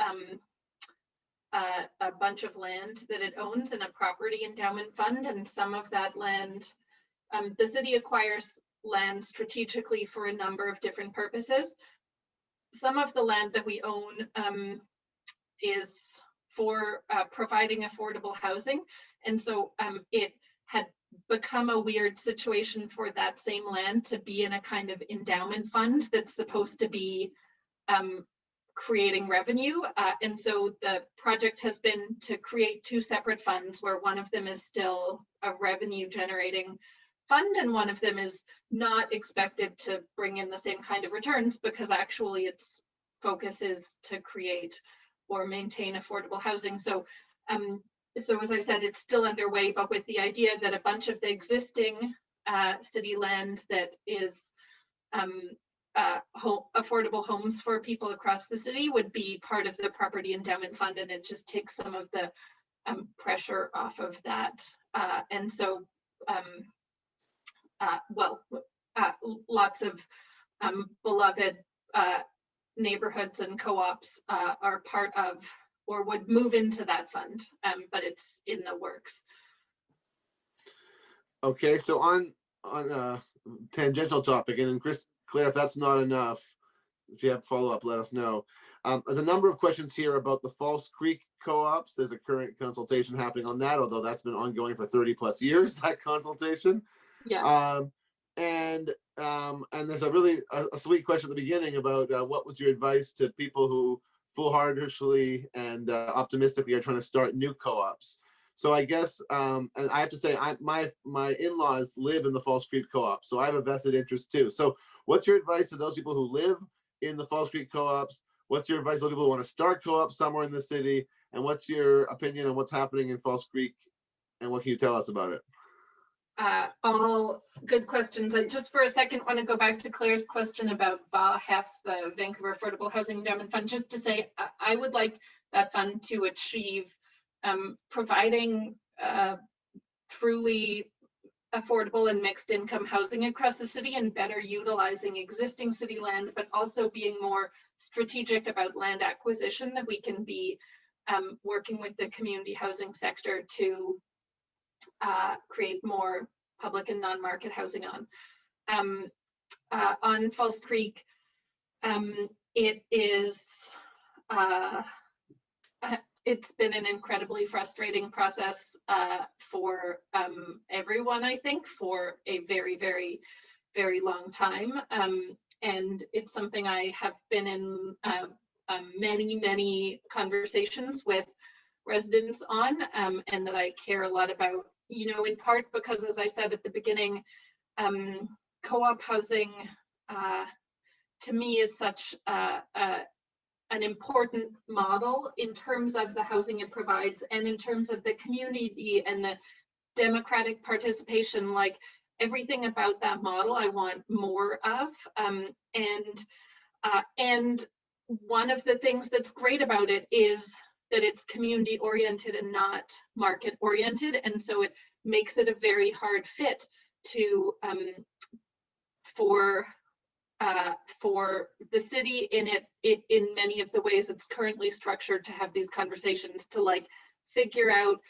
a bunch of land that it owns in a property endowment fund, and some of that land, the city acquires land strategically for a number of different purposes. Some of the land that we own is for providing affordable housing. And so it had become a weird situation for that same land to be in a kind of endowment fund that's supposed to be creating revenue. And so the project has been to create two separate funds, where one of them is still a revenue generating fund and one of them is not expected to bring in the same kind of returns, because actually its focus is to create or maintain affordable housing. So as I said, it's still underway, but with the idea that a bunch of the existing city land that is affordable homes for people across the city would be part of the property endowment fund, and it just takes some of the pressure off of that. And so, lots of beloved neighborhoods and co-ops are part of or would move into that fund, but it's in the works. Okay, so on a tangential topic, and then Claire, if that's not enough, if you have follow-up, let us know. There's a number of questions here about the False Creek co-ops. There's a current consultation happening on that, although that's been ongoing for 30 plus years, that consultation. Yeah. And there's a really a sweet question at the beginning about what was your advice to people who foolhardishly and optimistically are trying to start new co-ops. So I guess, and I have to say, my in-laws live in the False Creek co-op, so I have a vested interest too. So what's your advice to those people who live in the False Creek co-ops? What's your advice to people who want to start co-ops somewhere in the city? And what's your opinion on what's happening in False Creek? And what can you tell us about it? All good questions. I just for a second want to go back to Claire's question about VAHF, the Vancouver Affordable Housing Endowment Fund, just to say I would like that fund to achieve providing truly affordable and mixed income housing across the city and better utilizing existing city land, but also being more strategic about land acquisition, that we can be working with the community housing sector to create more public and non-market housing on False Creek. It is it's been an incredibly frustrating process for everyone, I think, for a very, very, very long time. And it's something I have been in many, many conversations with residents on, and that I care a lot about, you know, in part because, as I said at the beginning, co-op housing to me is such an important model in terms of the housing it provides and in terms of the community and the democratic participation. Like, everything about that model I want more of. And one of the things that's great about it is that it's community oriented and not market oriented. And so it makes it a very hard fit to for the city in many of the ways it's currently structured, to have these conversations, to like figure out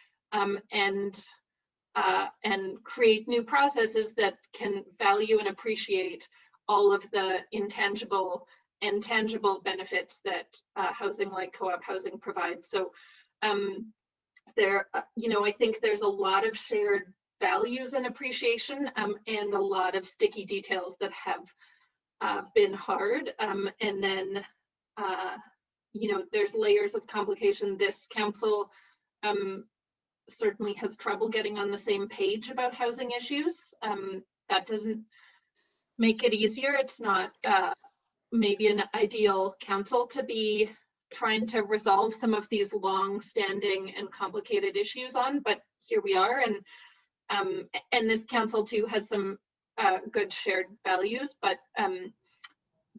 and create new processes that can value and appreciate all of the intangible and tangible benefits that housing like co-op housing provides. So there, you know, I think there's a lot of shared values and appreciation, and a lot of sticky details that have been hard. And then, you know, there's layers of complication. This council certainly has trouble getting on the same page about housing issues. That doesn't make it easier. It's not maybe an ideal council to be trying to resolve some of these long-standing and complicated issues on, but here we are. And this council too has some good shared values, but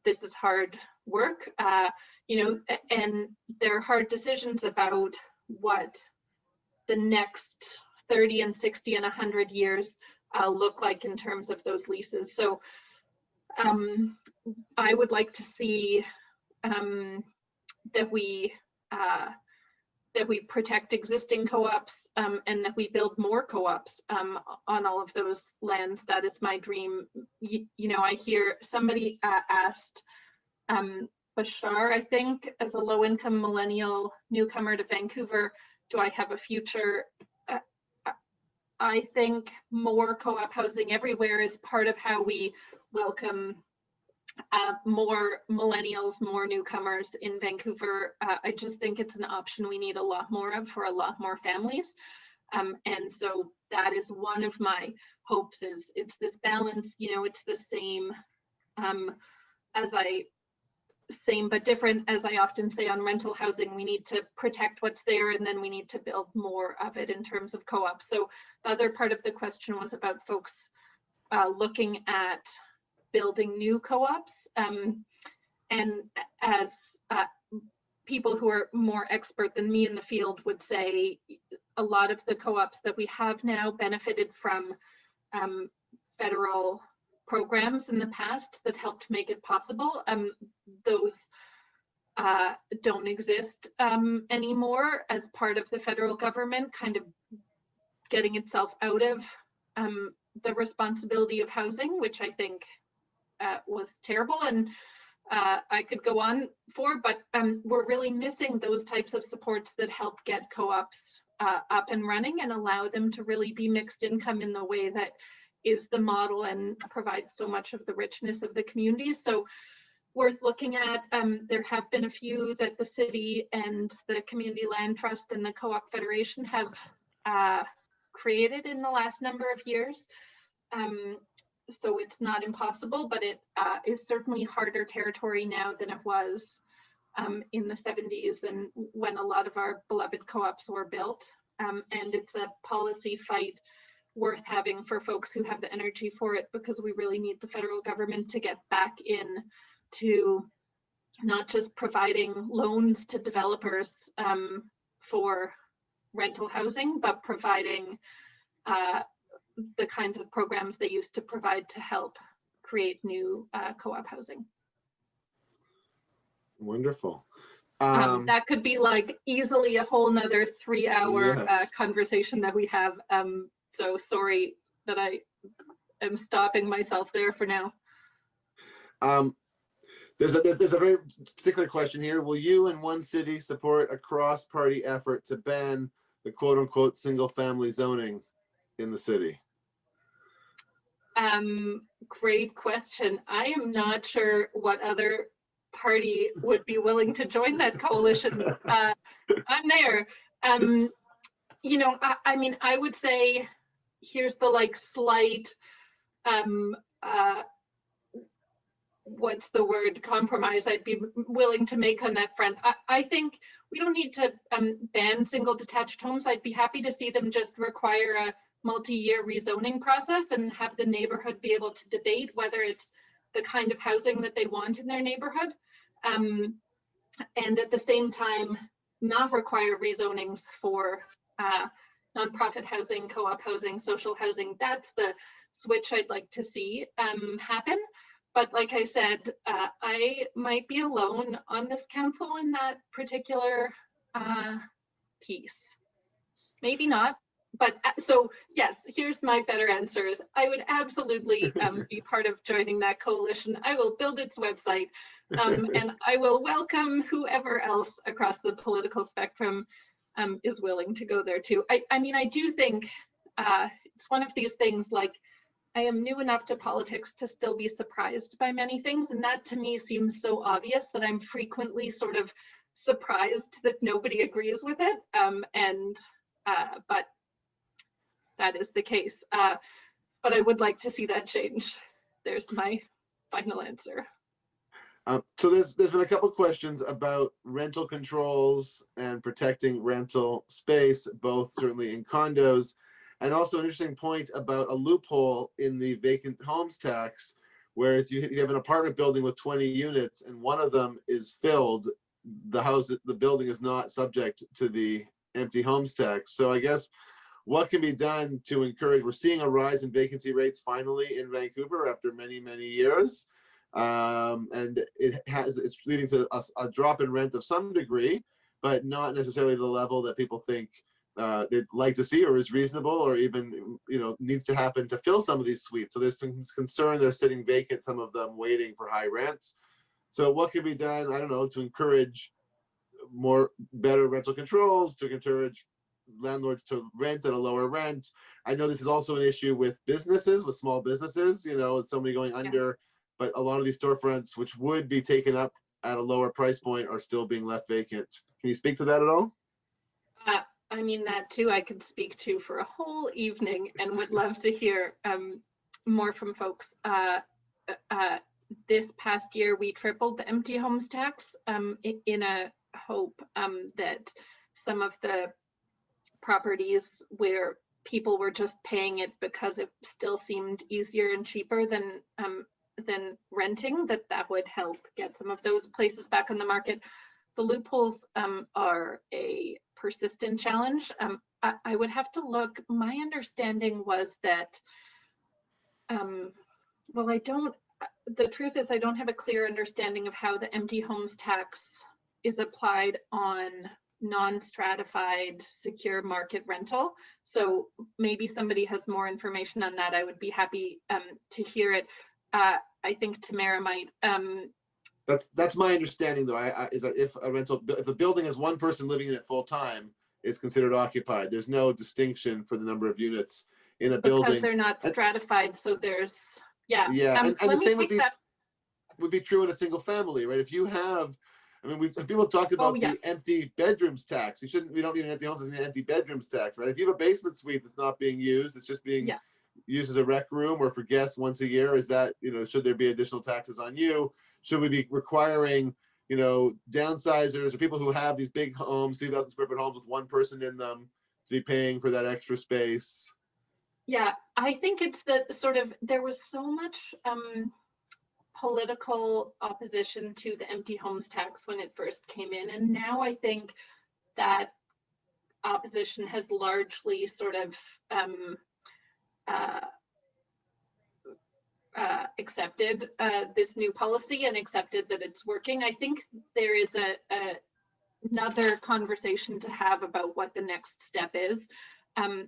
this is hard work, you know, and there are hard decisions about what the next 30 and 60 and 100 years look like in terms of those leases. So I would like to see that we protect existing co-ops, and that we build more co-ops on all of those lands. That is my dream. You know, I hear somebody asked Bashar, I think, as a low-income millennial newcomer to Vancouver, do I have a future? I think more co-op housing everywhere is part of how we welcome more millennials, more newcomers in Vancouver. I just think it's an option we need a lot more of for a lot more families. And so that is one of my hopes, is it's this balance, you know, it's the same same but different, as I often say on rental housing. We need to protect what's there, and then we need to build more of it in terms of co-ops. So the other part of the question was about folks looking at building new co-ops, and as people who are more expert than me in the field would say, a lot of the co-ops that we have now benefited from federal programs in the past that helped make it possible. Those don't exist anymore, as part of the federal government kind of getting itself out of the responsibility of housing, which I think was terrible. And I could go on for, but we're really missing those types of supports that help get co-ops up and running and allow them to really be mixed income in the way that is the model and provides so much of the richness of the community. So worth looking at. There have been a few that the city and the Community Land Trust and the Co-op Federation have created in the last number of years. So it's not impossible, but it is certainly harder territory now than it was in the 70s and when a lot of our beloved co-ops were built. And it's a policy fight worth having for folks who have the energy for it, because we really need the federal government to get back in to not just providing loans to developers for rental housing, but providing the kinds of programs they used to provide to help create new co-op housing. Wonderful. That could be like easily a whole nother 3-hour conversation that we have. So sorry that I am stopping myself there for now. There's a very particular question here. Will you in one city support a cross-party effort to ban the quote-unquote single-family zoning in the city? Great question. I am not sure what other party would be willing to join that coalition. I'm there. You know, I mean, I would say here's the like slight what's the word, compromise I'd be willing to make on that front. I think we don't need to ban single detached homes. I'd be happy to see them just require a multi-year rezoning process and have the neighborhood be able to debate whether it's the kind of housing that they want in their neighborhood. And at the same time, not require rezonings for nonprofit housing, co-op housing, social housing. That's the switch I'd like to see happen. But like I said, I might be alone on this council in that particular piece. Maybe not, but so yes, here's my better answers. I would absolutely be part of joining that coalition. I will build its website and I will welcome whoever else across the political spectrum is willing to go there too. I mean, I do think it's one of these things, like, I am new enough to politics to still be surprised by many things. And that to me seems so obvious that I'm frequently sort of surprised that nobody agrees with it. But that is the case. But I would like to see that change. There's my final answer. So there's been a couple questions about rental controls and protecting rental space, both certainly in condos, and also an interesting point about a loophole in the vacant homes tax, whereas you have an apartment building with 20 units and one of them is filled, the building is not subject to the empty homes tax. So I guess what can be done to encourage, we're seeing a rise in vacancy rates finally in Vancouver after many, many years. And it's leading to a drop in rent of some degree, but not necessarily the level that people think they'd like to see or is reasonable or even, you know, needs to happen to fill some of these suites. So there's some concern they're sitting vacant, some of them waiting for high rents. So what can be done, I don't know, to encourage better rental controls, to encourage landlords to rent at a lower rent? I know this is also an issue with businesses, with small businesses, you know, somebody going under, but a lot of these storefronts, which would be taken up at a lower price point, are still being left vacant. Can you speak to that at all? I mean, that too, I could speak to for a whole evening and would love to hear more from folks. This past year, we tripled the empty homes tax in a hope that some of the properties where people were just paying it because it still seemed easier and cheaper than renting, that would help get some of those places back on the market. The loopholes are a persistent challenge. I would have to look. My understanding was that, well, the truth is I don't have a clear understanding of how the empty homes tax is applied on non-stratified secure market rental. So maybe somebody has more information on that. I would be happy to hear it. I think Tamara might. That's my understanding, though. Is that if a building has one person living in it full time, it's considered occupied. There's no distinction for the number of units in a building because they're not stratified. So there's and the let me same take that. would be true in a single family, right? If you have, I mean, people have talked about the empty bedrooms tax. We don't need an empty homes, we need an empty bedrooms tax, right? If you have a basement suite that's not being used, it's just being used as a rec room or for guests once a year, is that, should there be additional taxes on you? Should we be requiring, downsizers or people who have these big homes, 2,000 square foot homes with one person in them, to be paying for that extra space? Yeah, I think it's there was so much political opposition to the empty homes tax when it first came in. And now I think that opposition has largely accepted this new policy and accepted that it's working. I think there is another conversation to have about what the next step is. I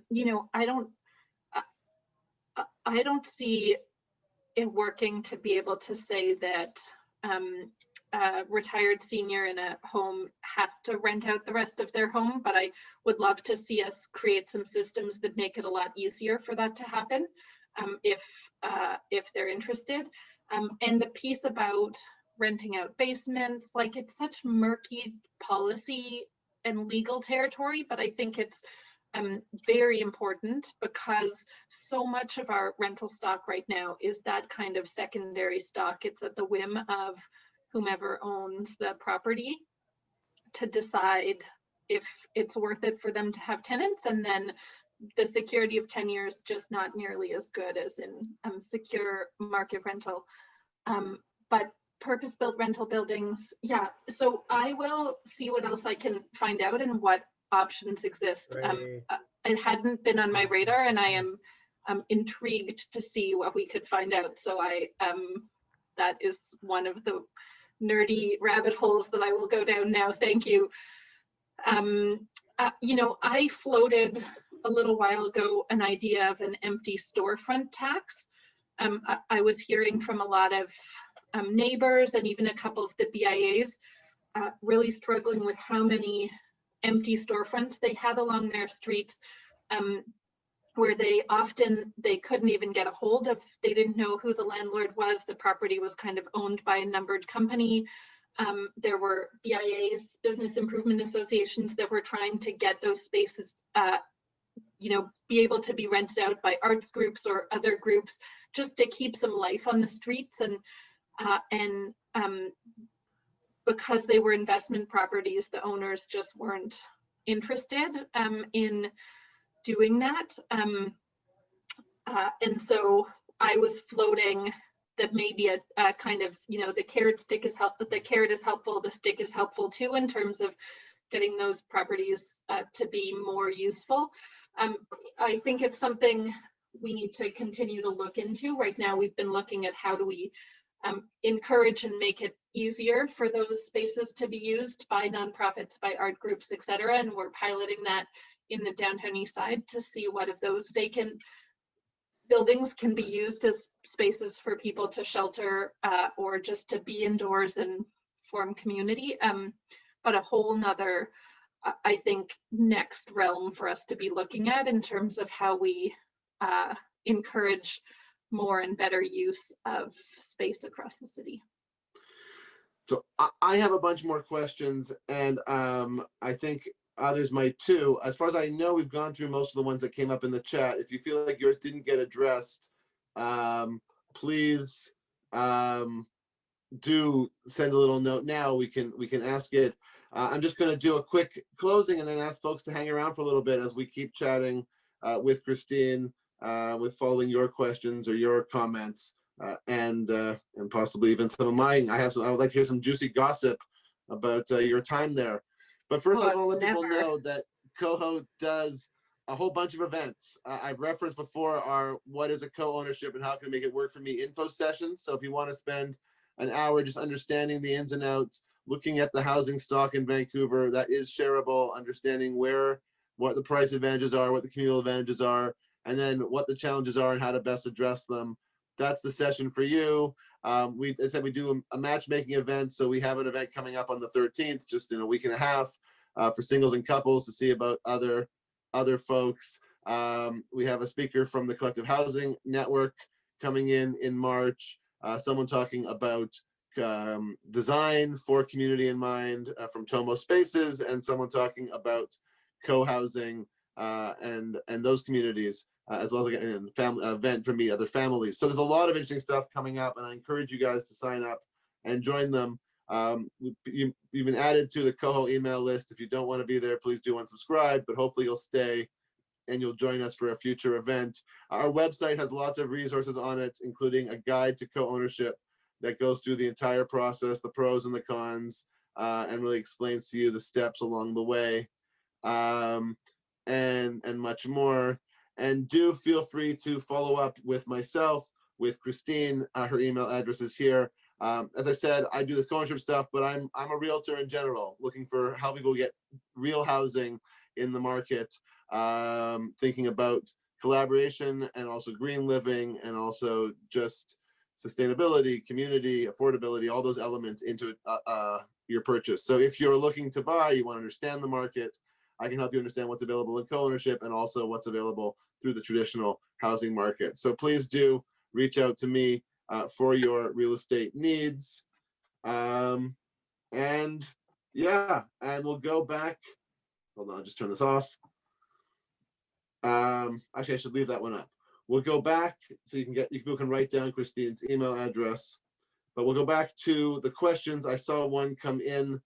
don't see it working to be able to say that a retired senior in a home has to rent out the rest of their home, but I would love to see us create some systems that make it a lot easier for that to happen, if they're interested. And the piece about renting out basements, like, it's such murky policy and legal territory, but I think it's very important, because so much of our rental stock right now is that kind of secondary stock. It's at the whim of whomever owns the property to decide if it's worth it for them to have tenants, and then the security of 10 years just not nearly as good as in secure market rental. But purpose-built rental buildings, so I will see what else I can find out and what options exist. It hadn't been on my radar, and I am intrigued to see what we could find out. So that is one of the nerdy rabbit holes that I will go down now. Thank you. I floated a little while ago an idea of an empty storefront tax. I was hearing from a lot of neighbors and even a couple of the BIAs really struggling with how many empty storefronts they had along their streets, where they couldn't even get a hold of, they didn't know who the landlord was. The property was kind of owned by a numbered company. There were BIAs, business improvement associations, that were trying to get those spaces be able to be rented out by arts groups or other groups, just to keep some life on the streets. And because they were investment properties, the owners just weren't interested in doing that. And so I was floating that maybe a kind of, the carrot is helpful, the stick is helpful too, in terms of getting those properties to be more useful. I think it's something we need to continue to look into. Right now, we've been looking at how do we encourage and make it easier for those spaces to be used by nonprofits, by art groups, etc. And we're piloting that in the downtown east side to see what of those vacant buildings can be used as spaces for people to shelter or just to be indoors and form community. But a whole nother, I think, next realm for us to be looking at in terms of how we encourage more and better use of space across the city. So I have a bunch more questions, and I think others might too. As far as I know, we've gone through most of the ones that came up in the chat. If you feel like yours didn't get addressed, please do send a little note now. We can ask it. I'm just going to do a quick closing and then ask folks to hang around for a little bit as we keep chatting with Christine, with following your questions or your comments, and possibly even some of mine. I would like to hear some juicy gossip about your time there. But first, I just want to let people know that Coho does a whole bunch of events. I've referenced before our what is a co-ownership and how can I make it work for me info sessions. So if you want to spend an hour just understanding the ins and outs, looking at the housing stock in Vancouver that is shareable, understanding what the price advantages are, what the communal advantages are, and then what the challenges are and how to best address them. That's the session for you. I said we do a matchmaking event, so we have an event coming up on the 13th, just in a week and a half, for singles and couples to see about other folks. We have a speaker from the Collective Housing Network coming in March, someone talking about design for community in mind from Tomo Spaces, and someone talking about co-housing and those communities, as well as a family event for me, other families. So there's a lot of interesting stuff coming up, and I encourage you guys to sign up and join them. You've been added to the Coho email list. If you don't want to be there, please do unsubscribe, but hopefully you'll stay and you'll join us for a future event. Our website has lots of resources on it, including a guide to co-ownership that goes through the entire process, the pros and the cons, and really explains to you the steps along the way, and much more. And do feel free to follow up with myself, with Christine. Her email address is here. As I said, I do this co-ownership stuff, but I'm a realtor in general, looking for how people get real housing in the market, thinking about collaboration and also green living, and also just sustainability, community, affordability, all those elements into your purchase. So if you're looking to buy, you want to understand the market, I can help you understand what's available in co-ownership and also what's available through the traditional housing market. So please do reach out to me for your real estate needs. And yeah, and we'll go back. Hold on, I'll just turn this off. Actually, I should leave that one up. We'll go back so people can write down Christine's email address, but we'll go back to the questions. I saw one come in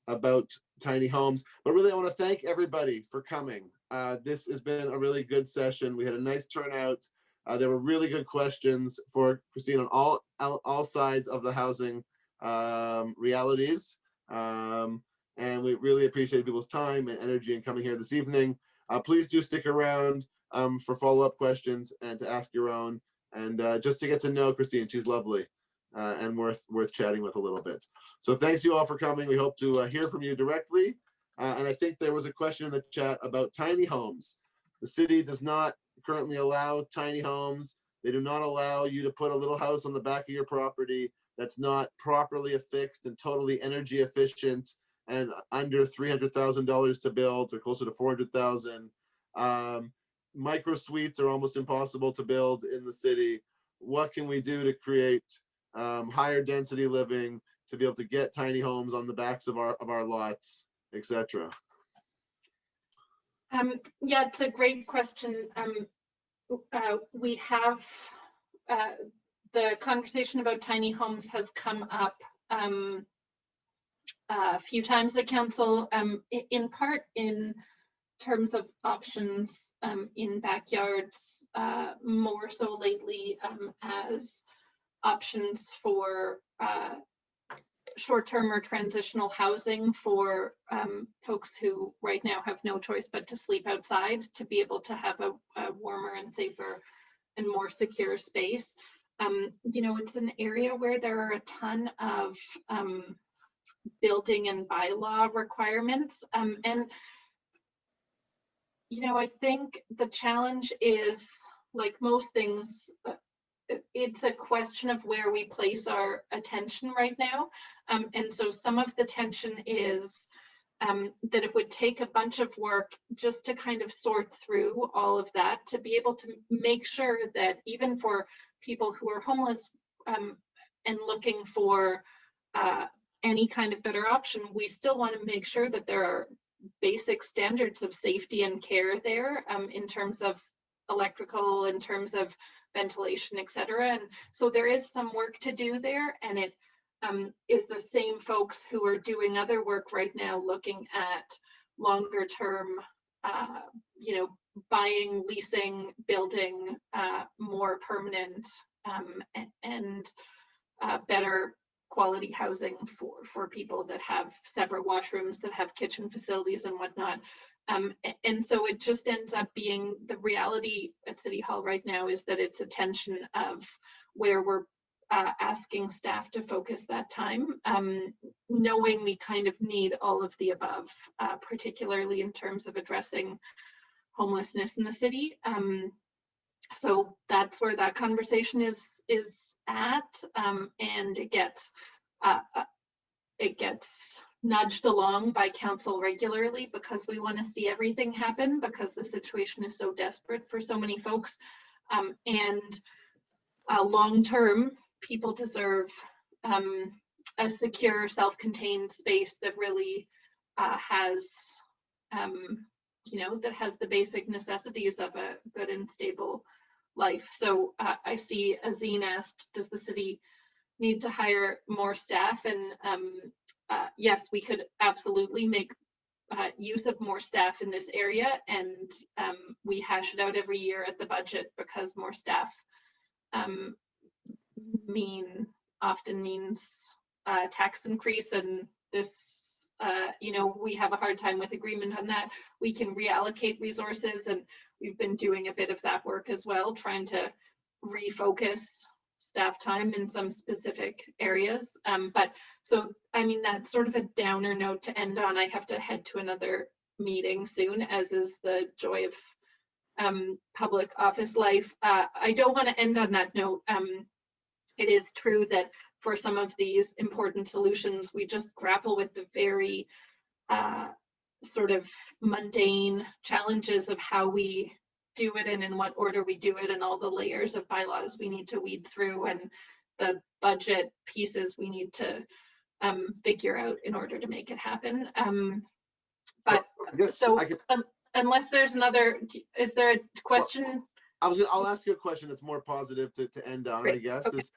about tiny homes, but really I want to thank everybody for coming. This has been a really good session. We had a nice turnout. There were really good questions for Christine on all sides of the housing realities. And we really appreciate people's time and energy in coming here this evening. Please do stick around for follow-up questions and to ask your own, and just to get to know Christine. She's lovely and worth chatting with a little bit. So thanks you all for coming. We hope to hear from you directly. And I think there was a question in the chat about tiny homes. The city does not currently allow tiny homes. They do not allow you to put a little house on the back of your property that's not properly affixed and totally energy efficient and under $300,000 to build, or closer to 400,000. Micro suites are almost impossible to build in the city. What can we do to create higher density living, to be able to get tiny homes on the backs of our lots, etc.? Yeah, it's a great question. We have the conversation about tiny homes has come up a few times at council, in part in terms of options in backyards, more so lately as options for short-term or transitional housing for folks who right now have no choice but to sleep outside, to be able to have a warmer and safer and more secure space. You know, it's an area where there are a ton of building and bylaw requirements. And, you know, I think the challenge is, like most things, it's a question of where we place our attention right now. And so some of the tension is that it would take a bunch of work just to kind of sort through all of that, to be able to make sure that even for people who are homeless and looking for any kind of better option, we still want to make sure that there are basic standards of safety and care there, in terms of electrical, in terms of ventilation, etc. And so there is some work to do there, and it is the same folks who are doing other work right now, looking at longer term, you know, buying, leasing, building more permanent and better quality housing for people that have separate washrooms, that have kitchen facilities and whatnot. And so it just ends up being the reality at City Hall right now is that it's a tension of where we're asking staff to focus that time, knowing we kind of need all of the above, particularly in terms of addressing homelessness in the city. So that's where that conversation is at, and it gets nudged along by council regularly because we want to see everything happen because the situation is so desperate for so many folks. And long term, people deserve a secure, self-contained space that really has, that has the basic necessities of a good and stable life. So I see Azine asked, does the city need to hire more staff? And yes, we could absolutely make use of more staff in this area, and we hash it out every year at the budget because more staff often means tax increase, and this we have a hard time with agreement on that. We can reallocate resources, and we've been doing a bit of that work as well, trying to refocus staff time in some specific areas. But so, I mean, that's sort of a downer note to end on. I have to head to another meeting soon, as is the joy of public office life. I don't want to end on that note. It is true that for some of these important solutions, we just grapple with the very sort of mundane challenges of how we do it and in what order we do it, and all the layers of bylaws we need to weed through, and the budget pieces we need to figure out in order to make it happen. But so unless there's another, is there a question? Well, I'll ask you a question that's more positive to end on. Great. I guess okay. Is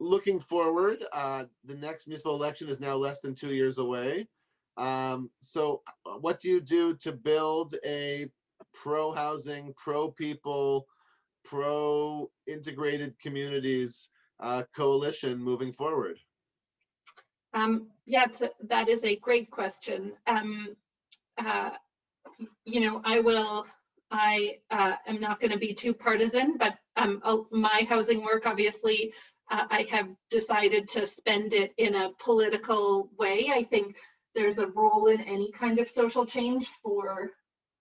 looking forward, the next municipal election is now less than 2 years away. So what do you do to build a pro-housing, pro-people, pro-integrated communities coalition moving forward? Yeah, that is a great question. I am not going to be too partisan, but my housing work, obviously, I have decided to spend it in a political way. I think there's a role in any kind of social change for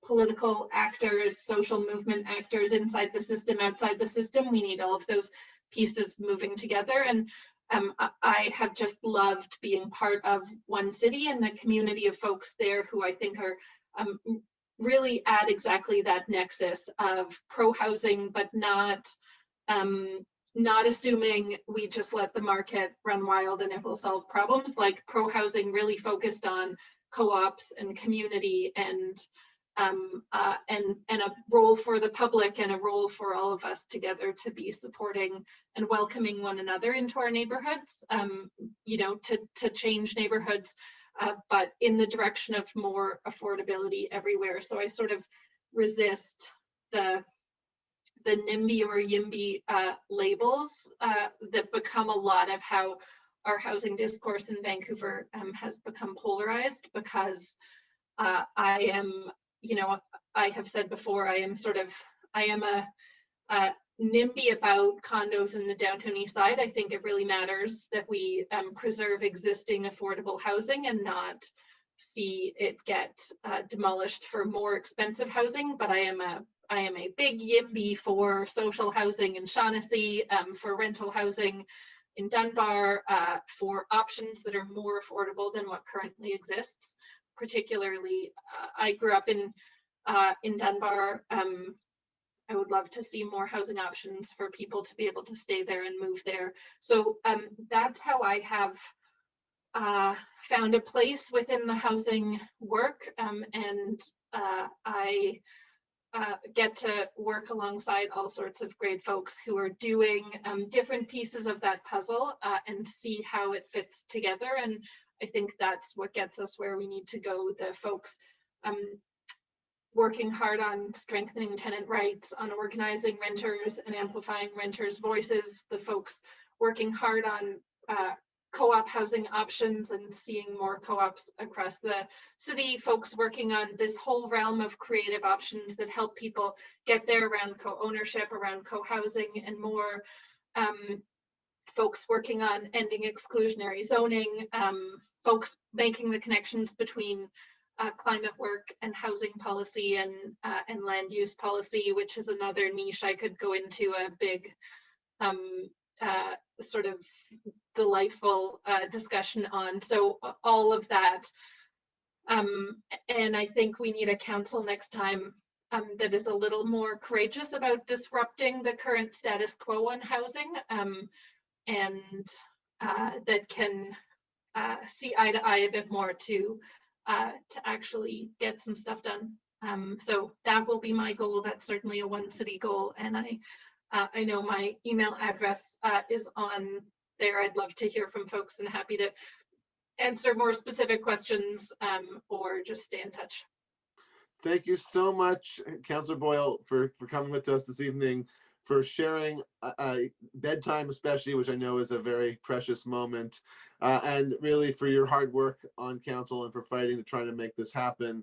political actors, social movement actors inside the system, outside the system. We need all of those pieces moving together. And I have just loved being part of One City and the community of folks there who I think are really at exactly that nexus of pro-housing, but not assuming we just let the market run wild and it will solve problems. Like pro-housing really focused on co-ops and community and a role for the public and a role for all of us together to be supporting and welcoming one another into our neighborhoods, to change neighborhoods, but in the direction of more affordability everywhere. So I sort of resist the NIMBY or YIMBY labels that become a lot of how our housing discourse in Vancouver has become polarized, because I am, I have said before, I am a NIMBY about condos in the downtown east side. I think it really matters that we preserve existing affordable housing and not see it get demolished for more expensive housing. But I am a big YIMBY for social housing in Shaughnessy, for rental housing in Dunbar, for options that are more affordable than what currently exists. Particularly, I grew up in Dunbar. I would love to see more housing options for people to be able to stay there and move there. So that's how I have found a place within the housing work, and I get to work alongside all sorts of great folks who are doing different pieces of that puzzle and see how it fits together. And I think that's what gets us where we need to go. The folks working hard on strengthening tenant rights, on organizing renters and amplifying renters' voices, the folks working hard on co-op housing options and seeing more co-ops across the city, folks working on this whole realm of creative options that help people get there around co-ownership, around co-housing and more, folks working on ending exclusionary zoning, folks making the connections between climate work and housing policy and land use policy, which is another niche I could go into, a big sort of delightful discussion on. So all of that. And I think we need a council next time that is a little more courageous about disrupting the current status quo on housing, and that can see eye to eye a bit more to actually get some stuff done. So that will be my goal. That's certainly a one city goal, and I know my email address is on there. I'd love to hear from folks and happy to answer more specific questions or just stay in touch. Thank you so much, Councillor Boyle, for coming with us this evening, for sharing bedtime especially, which I know is a very precious moment, and really for your hard work on council and for fighting to try to make this happen.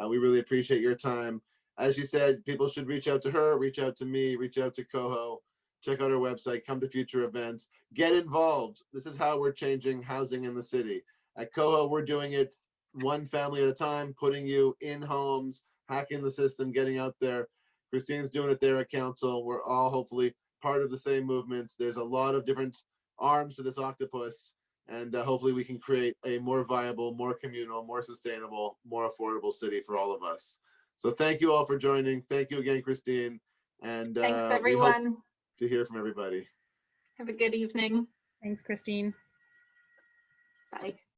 We really appreciate your time. As you said, people should reach out to her, reach out to me, reach out to Coho, check out our website, come to future events, get involved. This is how we're changing housing in the city. At Coho, we're doing it one family at a time, putting you in homes, hacking the system, getting out there. Christine's doing it there at council. We're all hopefully part of the same movements. There's a lot of different arms to this octopus, and hopefully we can create a more viable, more communal, more sustainable, more affordable city for all of us. So thank you all for joining. Thank you again, Christine. And Thanks, we hope everyone. to hear from everybody. Have a good evening. Thanks, Christine. Bye.